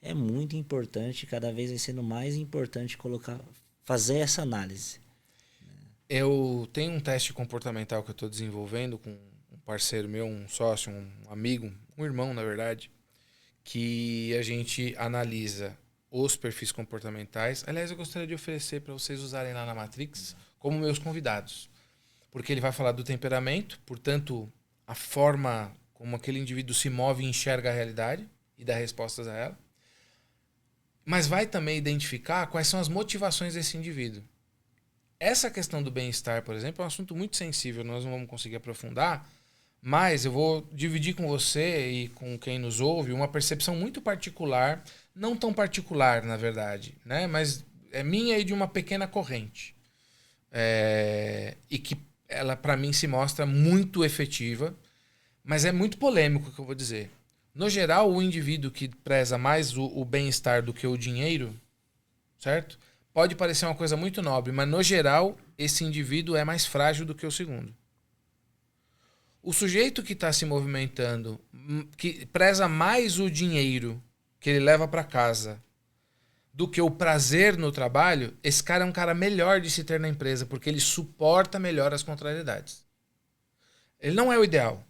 é muito importante, cada vez vai sendo mais importante fazer essa análise. Eu tenho um teste comportamental que eu estou desenvolvendo com um parceiro meu, um sócio, um amigo, um irmão, na verdade, que a gente analisa os perfis comportamentais. Aliás, eu gostaria de oferecer para vocês usarem lá na Matrix como meus convidados. Porque ele vai falar do temperamento, portanto, a forma como aquele indivíduo se move e enxerga a realidade e dá respostas a ela. Mas vai também identificar quais são as motivações desse indivíduo. Essa questão do bem-estar, por exemplo, é um assunto muito sensível, nós não vamos conseguir aprofundar, mas eu vou dividir com você e com quem nos ouve uma percepção muito particular, não tão particular, na verdade, né? Mas é minha e de uma pequena corrente. E que ela, para mim, se mostra muito efetiva, mas é muito polêmico o que eu vou dizer. No geral, o indivíduo que preza mais o bem-estar do que o dinheiro, certo? Pode parecer uma coisa muito nobre, mas no geral, esse indivíduo é mais frágil do que o segundo. O sujeito que está se movimentando, que preza mais o dinheiro que ele leva para casa do que o prazer no trabalho, esse cara é um cara melhor de se ter na empresa, porque ele suporta melhor as contrariedades. Ele não é o ideal.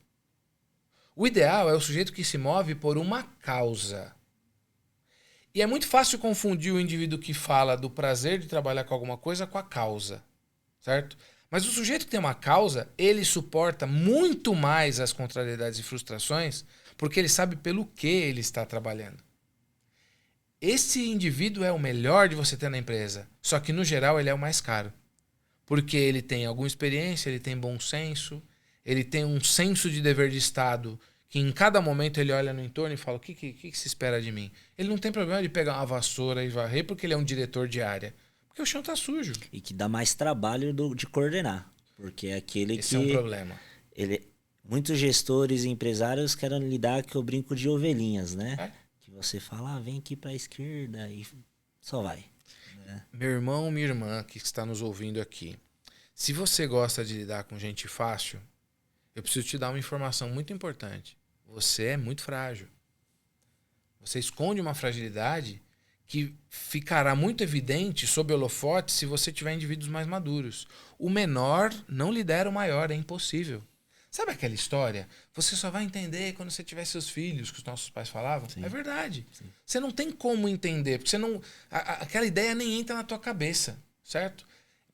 O ideal é o sujeito que se move por uma causa. E é muito fácil confundir o indivíduo que fala do prazer de trabalhar com alguma coisa com a causa, certo? Mas o sujeito que tem uma causa, ele suporta muito mais as contrariedades e frustrações, porque ele sabe pelo que ele está trabalhando. Esse indivíduo é o melhor de você ter na empresa, só que no geral ele é o mais caro. Porque ele tem alguma experiência, ele tem bom senso, ele tem um senso de dever de Estado, que em cada momento ele olha no entorno e fala, o que se espera de mim? Ele não tem problema de pegar uma vassoura e varrer porque ele é um diretor de área. Porque o chão tá sujo. E que dá mais trabalho de coordenar. Porque é aquele Esse é um problema. Muitos gestores e empresários querem lidar com o brinco de ovelhinhas, né? Que você fala, vem aqui para a esquerda e só vai. Né? Meu irmão, minha irmã que está nos ouvindo aqui, se você gosta de lidar com gente fácil, eu preciso te dar uma informação muito importante. Você é muito frágil. Você esconde uma fragilidade que ficará muito evidente sob holofote se você tiver indivíduos mais maduros. O menor não lidera o maior, é impossível. Sabe aquela história? Você só vai entender quando você tiver seus filhos, que os nossos pais falavam? Sim. É verdade. Sim. Você não tem como entender, porque você não, aquela ideia nem entra na tua cabeça, certo?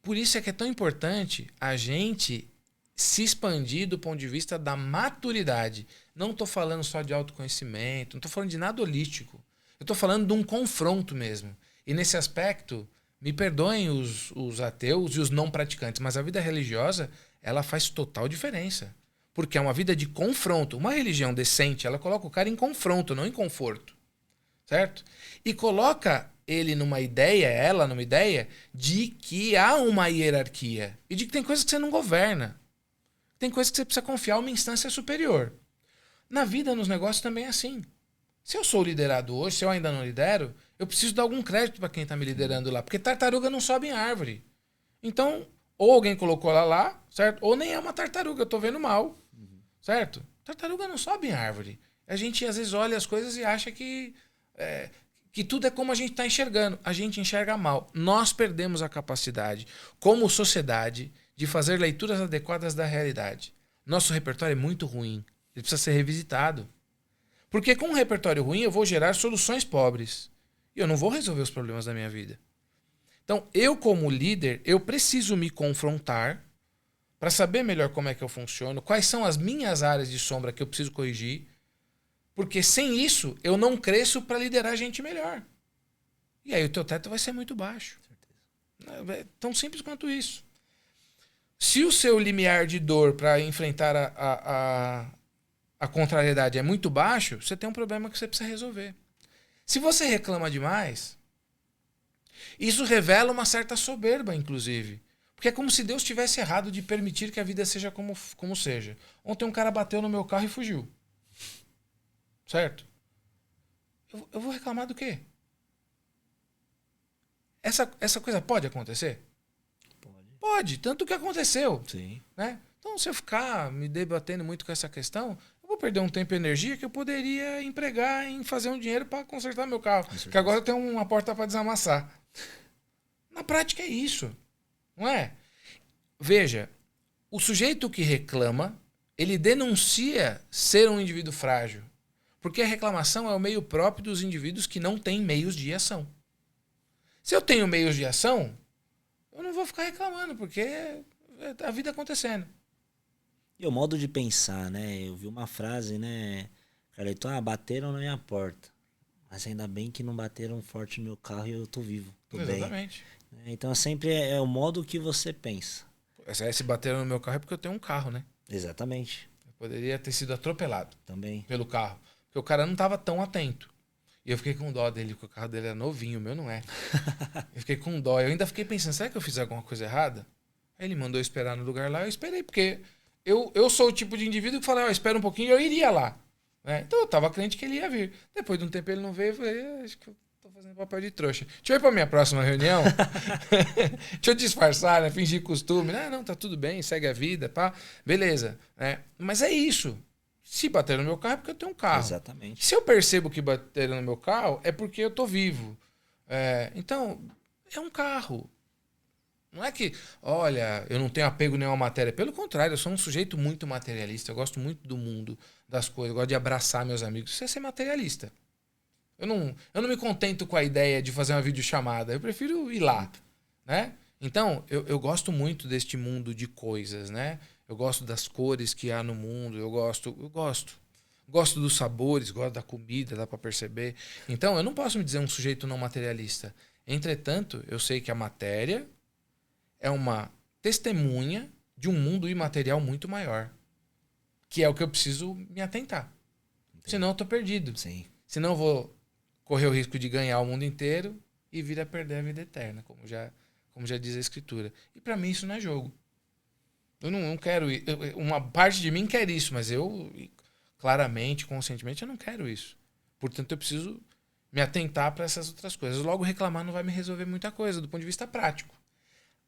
Por isso é que é tão importante a gente se expandir do ponto de vista da maturidade. Não estou falando só de autoconhecimento, não estou falando de nada holístico. Eu estou falando de um confronto mesmo. E nesse aspecto, me perdoem os ateus e os não praticantes, mas a vida religiosa, ela faz total diferença. Porque é uma vida de confronto. Uma religião decente, ela coloca o cara em confronto, não em conforto. Certo? E coloca ele numa ideia, ela numa ideia, de que há uma hierarquia. E de que tem coisas que você não governa. Tem coisas que você precisa confiar uma instância superior. Na vida, nos negócios, também é assim. Se eu sou liderado hoje, se eu ainda não lidero, eu preciso dar algum crédito para quem está me liderando lá. Porque tartaruga não sobe em árvore. Então, ou alguém colocou ela lá, certo? Ou nem é uma tartaruga, eu tô vendo mal. Certo? Tartaruga não sobe em árvore. A gente, às vezes, olha as coisas e acha que tudo é como a gente está enxergando. A gente enxerga mal. Nós perdemos a capacidade, como sociedade, de fazer leituras adequadas da realidade. Nosso repertório é muito ruim. Ele precisa ser revisitado. Porque com um repertório ruim eu vou gerar soluções pobres. E eu não vou resolver os problemas da minha vida. Então, eu como líder, eu preciso me confrontar para saber melhor como é que eu funciono, quais são as minhas áreas de sombra que eu preciso corrigir. Porque sem isso, eu não cresço para liderar gente melhor. E aí o teu teto vai ser muito baixo. É tão simples quanto isso. Se o seu limiar de dor para enfrentar a contrariedade é muito baixo, você tem um problema que você precisa resolver. Se você reclama demais, isso revela uma certa soberba, inclusive. Porque é como se Deus tivesse errado de permitir que a vida seja como seja. Ontem um cara bateu no meu carro e fugiu. Certo? Eu vou reclamar do quê? Essa coisa pode acontecer? Pode, tanto que aconteceu. Sim. Né? Então, se eu ficar me debatendo muito com essa questão, eu vou perder um tempo e energia que eu poderia empregar em fazer um dinheiro para consertar meu carro. Que agora eu tenho uma porta para desamassar. Na prática é isso. Não é? Veja, o sujeito que reclama, ele denuncia ser um indivíduo frágil. Porque a reclamação é o meio próprio dos indivíduos que não têm meios de ação. Se eu tenho meios de ação, eu não vou ficar reclamando, porque é a vida acontecendo. E o modo de pensar, né? Eu vi uma frase, né? Carleton, bateram na minha porta. Mas ainda bem que não bateram forte no meu carro e eu tô vivo. Tô Exatamente. Bem. Então sempre é o modo que você pensa. Se bateram no meu carro é porque eu tenho um carro, né? Exatamente. Eu poderia ter sido atropelado também pelo carro. Porque o cara não estava tão atento. E eu fiquei com dó dele, porque o carro dele era novinho, o meu não é. Eu fiquei com dó. Eu ainda fiquei pensando, será que eu fiz alguma coisa errada? Aí ele mandou eu esperar no lugar lá, eu esperei, porque eu sou o tipo de indivíduo que fala, espera um pouquinho, eu iria lá. Né? Então eu tava crente que ele ia vir. Depois de um tempo ele não veio, eu falei, acho que eu tô fazendo papel de trouxa. Deixa eu ir pra minha próxima reunião. Deixa eu disfarçar, né? Fingir costume. Não, tá tudo bem, segue a vida, pá. Beleza. Mas é isso. Se bateram no meu carro é porque eu tenho um carro. Exatamente. Se eu percebo que bateram no meu carro é porque eu tô vivo. Então, é um carro. Não é que, olha, eu não tenho apego nenhuma matéria. Pelo contrário, eu sou um sujeito muito materialista. Eu gosto muito do mundo, das coisas. Eu gosto de abraçar meus amigos. Isso é ser materialista. Eu não me contento com a ideia de fazer uma videochamada. Eu prefiro ir lá. Né? Então, eu gosto muito deste mundo de coisas, né? Eu gosto das cores que há no mundo. Eu gosto. Gosto dos sabores, gosto da comida, dá para perceber. Então, eu não posso me dizer um sujeito não materialista. Entretanto, eu sei que a matéria é uma testemunha de um mundo imaterial muito maior. Que é o que eu preciso me atentar. Entendi. Senão eu tô perdido. Sim. Senão eu vou correr o risco de ganhar o mundo inteiro e vir a perder a vida eterna, como já diz a Escritura. E para mim isso não é jogo. Eu não quero... Uma parte de mim quer isso, mas eu, claramente, conscientemente, eu não quero isso. Portanto, eu preciso me atentar para essas outras coisas. Logo, reclamar não vai me resolver muita coisa, do ponto de vista prático.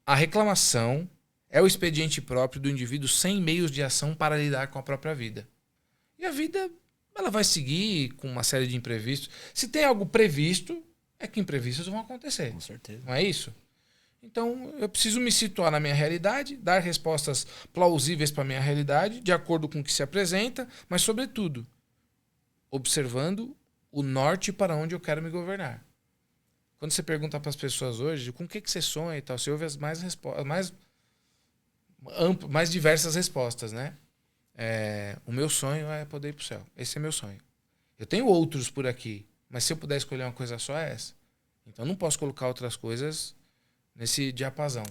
A reclamação é o expediente próprio do indivíduo sem meios de ação para lidar com a própria vida. E a vida, ela vai seguir com uma série de imprevistos. Se tem algo previsto, é que imprevistos vão acontecer. Com certeza. Não é isso? Então, eu preciso me situar na minha realidade, dar respostas plausíveis para a minha realidade, de acordo com o que se apresenta, mas, sobretudo, observando o norte para onde eu quero me governar. Quando você pergunta para as pessoas hoje com o que você sonha e tal, você ouve as mais diversas respostas, né? O meu sonho é poder ir para o céu. Esse é meu sonho. Eu tenho outros por aqui, mas se eu puder escolher uma coisa só, é essa. Então, não posso colocar outras coisas nesse diapasão.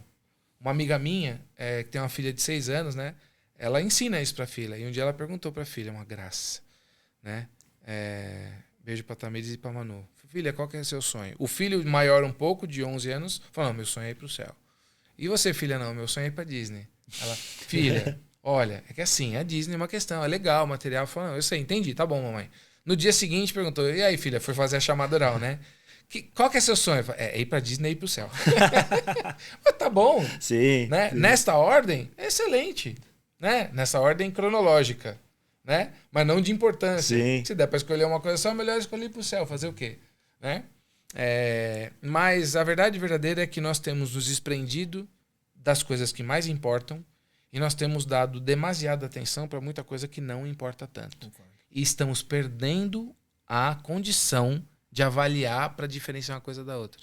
Uma amiga minha, que tem uma filha de 6 anos, né? ela ensina isso pra filha. E um dia ela perguntou pra filha, uma graça, né? Beijo pra Tamires e pra Manu. Filha, qual que é o seu sonho? O filho maior um pouco, de 11 anos, falou, não, meu sonho é ir pro céu. E você, filha, não, meu sonho é ir pra Disney. Ela, filha, olha, é que assim, a Disney é uma questão, é legal, o material. Falou, não, eu sei, entendi, tá bom, mamãe. No dia seguinte, perguntou, e aí, filha, foi fazer a chamada oral, né? Qual que é seu sonho? Ir pra Disney e ir pro céu. Mas tá bom. Sim, Né? sim. Nesta ordem, é excelente. Né? Nessa ordem cronológica. Né? Mas não de importância. Sim. Se der pra escolher uma coisa só, é melhor escolher ir pro céu. Fazer o quê? Né? Mas a verdade verdadeira é que nós temos nos desprendido das coisas que mais importam e nós temos dado demasiada atenção para muita coisa que não importa tanto. E estamos perdendo a condição de avaliar para diferenciar uma coisa da outra.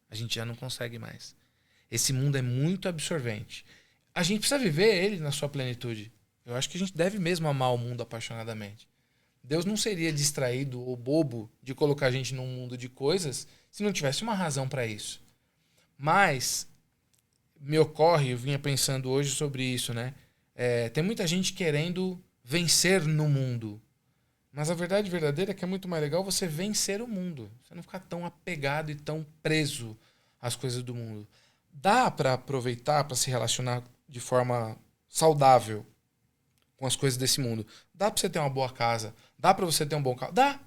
A gente já não consegue mais. Esse mundo é muito absorvente. A gente precisa viver ele na sua plenitude. Eu acho que a gente deve mesmo amar o mundo apaixonadamente. Deus não seria distraído ou bobo de colocar a gente num mundo de coisas se não tivesse uma razão para isso. Mas me ocorre, eu vinha pensando hoje sobre isso, né? Tem muita gente querendo vencer no mundo. Mas a verdade verdadeira é que é muito mais legal você vencer o mundo. Você não ficar tão apegado e tão preso às coisas do mundo. Dá para aproveitar, para se relacionar de forma saudável com as coisas desse mundo. Dá para você ter uma boa casa. Dá para você ter um bom carro. Dá.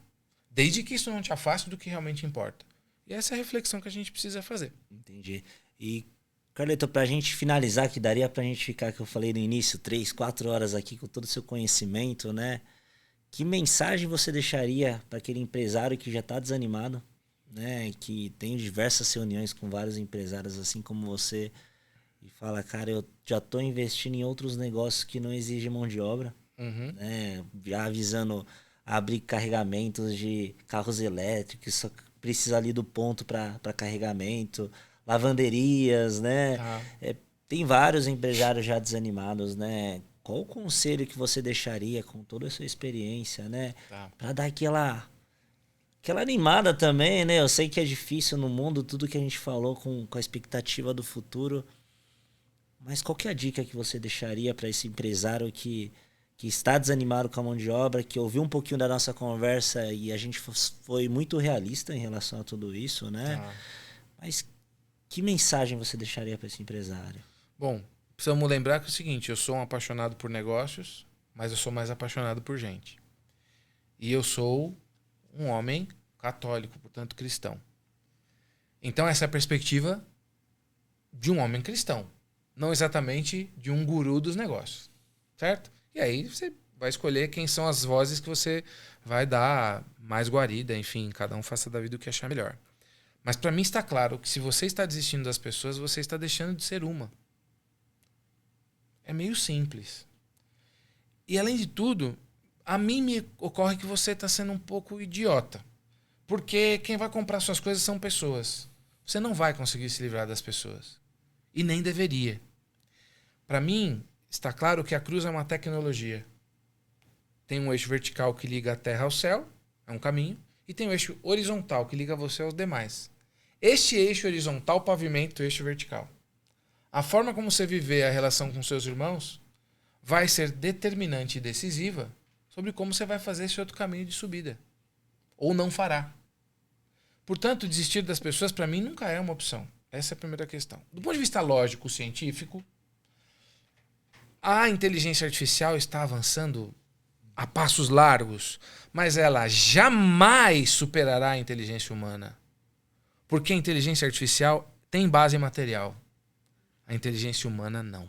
Desde que isso não te afaste do que realmente importa. E essa é a reflexão que a gente precisa fazer. Entendi. E, Carleto, pra gente finalizar, que daria pra gente ficar, que eu falei no início, 3, 4 horas aqui com todo o seu conhecimento, né? Que mensagem você deixaria para aquele empresário que já está desanimado, né? Que tem diversas reuniões com vários empresários assim como você e fala, cara, eu já estou investindo em outros negócios que não exigem mão de obra, né? Já avisando abrir carregamentos de carros elétricos, só precisa ali do ponto para carregamento, lavanderias, né? Tem vários empresários já desanimados, né? Qual o conselho que você deixaria com toda a sua experiência, né? Para dar aquela animada também, né? Eu sei que é difícil no mundo, tudo que a gente falou com a expectativa do futuro. Mas qual que é a dica que você deixaria para esse empresário que está desanimado com a mão de obra, que ouviu um pouquinho da nossa conversa e a gente foi muito realista em relação a tudo isso, né? Mas que mensagem você deixaria para esse empresário? Bom, precisamos lembrar que é o seguinte, eu sou um apaixonado por negócios, mas eu sou mais apaixonado por gente. E eu sou um homem católico, portanto cristão. Então essa é a perspectiva de um homem cristão, não exatamente de um guru dos negócios, certo? E aí você vai escolher quem são as vozes que você vai dar mais guarida, enfim, cada um faça da vida o que achar melhor. Mas para mim está claro que se você está desistindo das pessoas, você está deixando de ser uma. É meio simples. E além de tudo, a mim me ocorre que você está sendo um pouco idiota. Porque quem vai comprar suas coisas são pessoas. Você não vai conseguir se livrar das pessoas. E nem deveria. Para mim, está claro que a cruz é uma tecnologia. Tem um eixo vertical que liga a terra ao céu, é um caminho. E tem um eixo horizontal que liga você aos demais. Este eixo horizontal pavimenta o eixo vertical. A forma como você viver a relação com seus irmãos vai ser determinante e decisiva sobre como você vai fazer esse outro caminho de subida. Ou não fará. Portanto, desistir das pessoas, para mim, nunca é uma opção. Essa é a primeira questão. Do ponto de vista lógico, científico, a inteligência artificial está avançando a passos largos, mas ela jamais superará a inteligência humana. Porque a inteligência artificial tem base material. A inteligência humana não.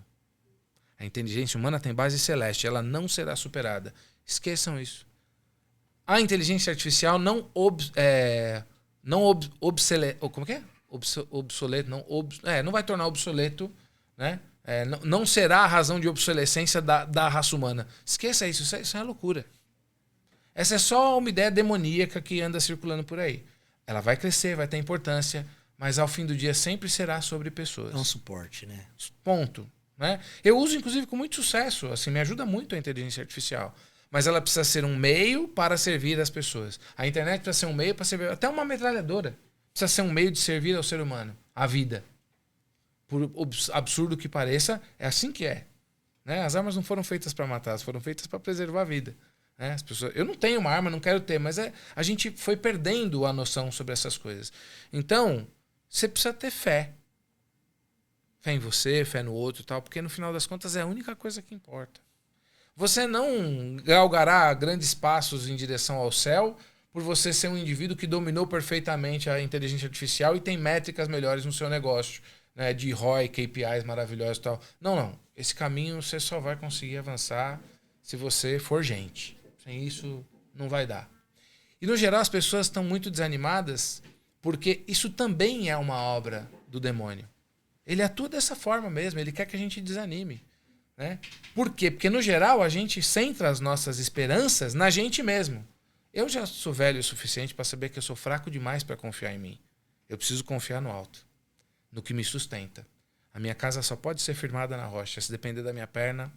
A inteligência humana tem base celeste. Ela não será superada. Esqueçam isso. A inteligência artificial não vai tornar obsoleto, né? Não será a razão de obsolescência da raça humana. Esqueça isso. Isso é loucura. Essa é só uma ideia demoníaca que anda circulando por aí. Ela vai crescer, vai ter importância, mas ao fim do dia sempre será sobre pessoas. É um suporte, né? Ponto. Né? Eu uso, inclusive, com muito sucesso. Assim, me ajuda muito a inteligência artificial. Mas ela precisa ser um meio para servir as pessoas. A internet precisa ser um meio para servir... Até uma metralhadora precisa ser um meio de servir ao ser humano. A vida. Por absurdo que pareça, é assim que é. Né? As armas não foram feitas para matar, elas foram feitas para preservar a vida. Né? As pessoas, eu não tenho uma arma, não quero ter, mas a gente foi perdendo a noção sobre essas coisas. Então, você precisa ter fé. Fé em você, fé no outro e tal, porque no final das contas é a única coisa que importa. Você não galgará grandes passos em direção ao céu por você ser um indivíduo que dominou perfeitamente a inteligência artificial e tem métricas melhores no seu negócio, né, de ROI, KPIs maravilhosos e tal. Não. Esse caminho você só vai conseguir avançar se você for gente. Sem isso, não vai dar. E, no geral, as pessoas estão muito desanimadas porque isso também é uma obra do demônio. Ele atua dessa forma mesmo, ele quer que a gente desanime. Né? Por quê? Porque, no geral, a gente centra as nossas esperanças na gente mesmo. Eu já sou velho o suficiente para saber que eu sou fraco demais para confiar em mim. Eu preciso confiar no alto, no que me sustenta. A minha casa só pode ser firmada na rocha. Se depender da minha perna,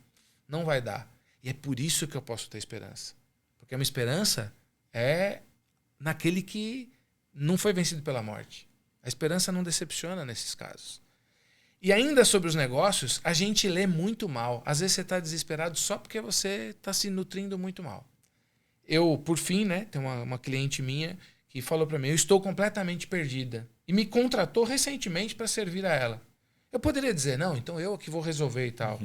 não vai dar. E é por isso que eu posso ter esperança. Porque a minha esperança é naquele que não foi vencido pela morte. A esperança não decepciona nesses casos. E ainda sobre os negócios, a gente lê muito mal. Às vezes você está desesperado só porque você está se nutrindo muito mal. Eu, por fim, né, tem uma cliente minha que falou para mim, eu estou completamente perdida. E me contratou recentemente para servir a ela. Eu poderia dizer, não, então eu que vou resolver e tal.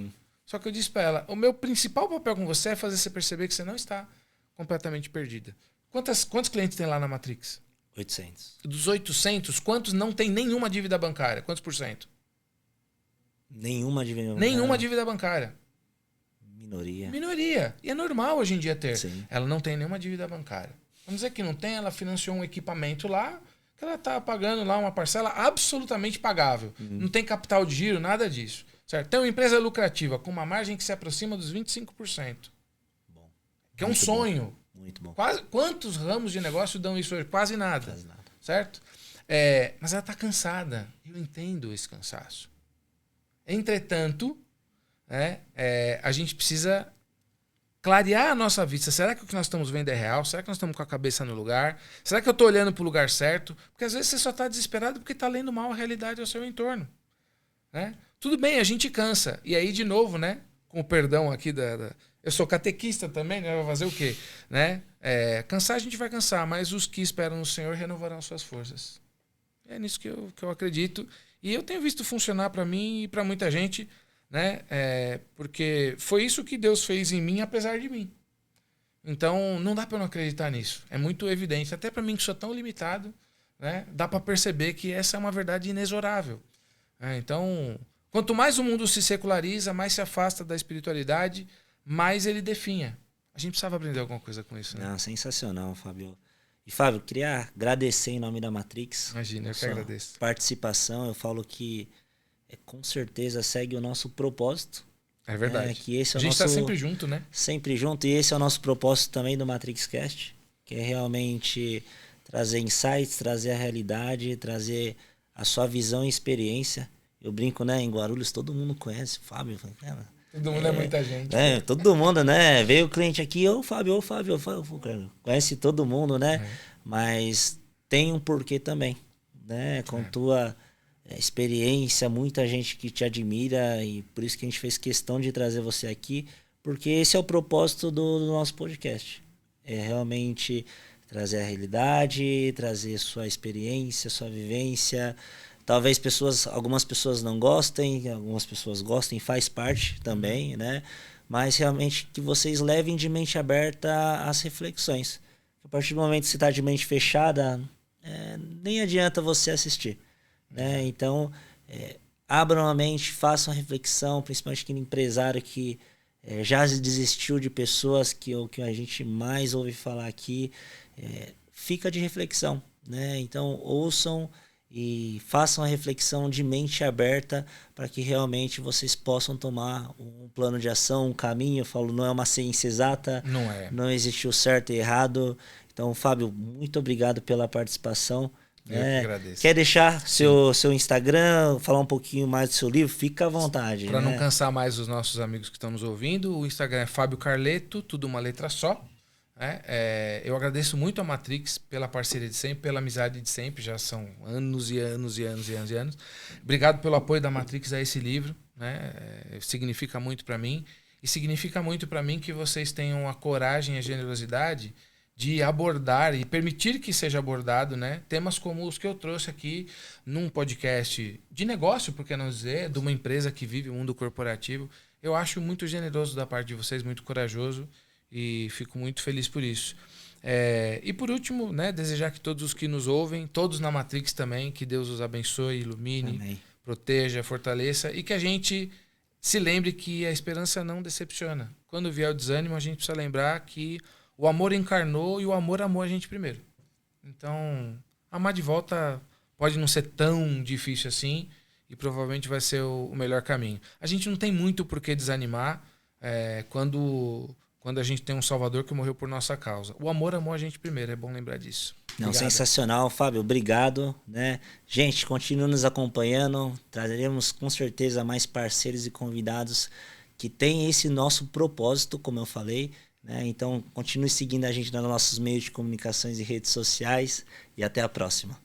Só que eu disse para ela, o meu principal papel com você é fazer você perceber que você não está completamente perdida. Quantos clientes tem lá na Matrix? 800. Dos 800, quantos não tem nenhuma dívida bancária? Quantos por cento? Nenhuma dívida bancária. Nenhuma dívida bancária. Minoria. E é normal hoje em dia ter. Sim. Ela não tem nenhuma dívida bancária. Vamos dizer que não tem, ela financiou um equipamento lá, que ela está pagando lá uma parcela absolutamente pagável. Não tem capital de giro, nada disso. Certo? Tem uma empresa lucrativa com uma margem que se aproxima dos 25%. Bom. Que é um sonho. Muito bom. Quantos ramos de negócio dão isso hoje? Quase nada. Quase nada. Certo? Mas ela está cansada. Eu entendo esse cansaço. Entretanto, a gente precisa clarear a nossa vista. Será que o que nós estamos vendo é real? Será que nós estamos com a cabeça no lugar? Será que eu estou olhando para o lugar certo? Porque às vezes você só está desesperado porque está lendo mal a realidade ao seu entorno. Né? Tudo bem, a gente cansa. E aí, de novo, né? Com o perdão aqui eu sou catequista também, né? Vai fazer o quê? Né? Cansar a gente vai cansar, mas os que esperam no Senhor renovarão suas forças. É nisso que eu acredito. E eu tenho visto funcionar para mim e para muita gente, né? Porque foi isso que Deus fez em mim, apesar de mim. Então, não dá para não acreditar nisso. É muito evidente. Até para mim, que sou tão limitado, né? Dá para perceber que essa é uma verdade inexorável. Então, quanto mais o mundo se seculariza, mais se afasta da espiritualidade, mais ele definha. A gente precisava aprender alguma coisa com isso, né? Não, sensacional, Fábio. E, Fábio, queria agradecer em nome da Matrix. Imagina, eu que agradeço. Participação, eu falo que com certeza segue o nosso propósito. É verdade. Que esse é a gente está sempre junto, né? Sempre junto. E esse é o nosso propósito também do MatrixCast, que é realmente trazer insights, trazer a realidade, trazer a sua visão e experiência. Eu brinco, né? Em Guarulhos todo mundo conhece o Fábio. Todo mundo é muita gente. Todo mundo, né? Veio o cliente aqui, ô Fábio. Conhece todo mundo, né? Mas tem um porquê também, né? Com tua experiência, muita gente que te admira e por isso que a gente fez questão de trazer você aqui, porque esse é o propósito do nosso podcast. É realmente trazer a realidade, trazer sua experiência, sua vivência. Talvez algumas pessoas não gostem, algumas pessoas gostem, faz parte também, né? Mas realmente que vocês levem de mente aberta as reflexões. A partir do momento que você está de mente fechada, nem adianta você assistir, né? Então, abram a mente, façam a reflexão, principalmente aquele empresário que já desistiu de pessoas, que o que a gente mais ouve falar aqui, fica de reflexão, né? Então, ouçam e façam a reflexão de mente aberta para que realmente vocês possam tomar um plano de ação, um caminho. Eu falo, não é uma ciência exata, não existe o certo e errado. Então, Fábio, muito obrigado pela participação. Eu que agradeço. Quer deixar seu Instagram, falar um pouquinho mais do seu livro? Fica à vontade. Para não cansar mais os nossos amigos que estão nos ouvindo, o Instagram é Fábio Carleto, tudo uma letra só. Eu agradeço muito a Matrix pela parceria de sempre, pela amizade de sempre, já são anos e anos e anos e anos e anos. Obrigado pelo apoio da Matrix a esse livro. né? Significa muito para mim. E significa muito para mim que vocês tenham a coragem e a generosidade de abordar e permitir que seja abordado, né, temas como os que eu trouxe aqui num podcast de negócio, por que não dizer, de uma empresa que vive o mundo corporativo. Eu acho muito generoso da parte de vocês, muito corajoso, e fico muito feliz por isso. E por último, né, desejar que todos os que nos ouvem, todos na Matrix também, que Deus os abençoe, ilumine, Amém. Proteja, fortaleça, e que a gente se lembre que a esperança não decepciona. Quando vier o desânimo, a gente precisa lembrar que o amor encarnou e o amor amou a gente primeiro. Então, amar de volta pode não ser tão difícil assim e provavelmente vai ser o melhor caminho. A gente não tem muito por que desanimar quando a gente tem um Salvador que morreu por nossa causa. O amor amou a gente primeiro, é bom lembrar disso. Não, sensacional, Fábio, obrigado, né? Gente, continue nos acompanhando, traremos com certeza mais parceiros e convidados que têm esse nosso propósito, como eu falei, né? Então, continue seguindo a gente nos nossos meios de comunicações e redes sociais e até a próxima.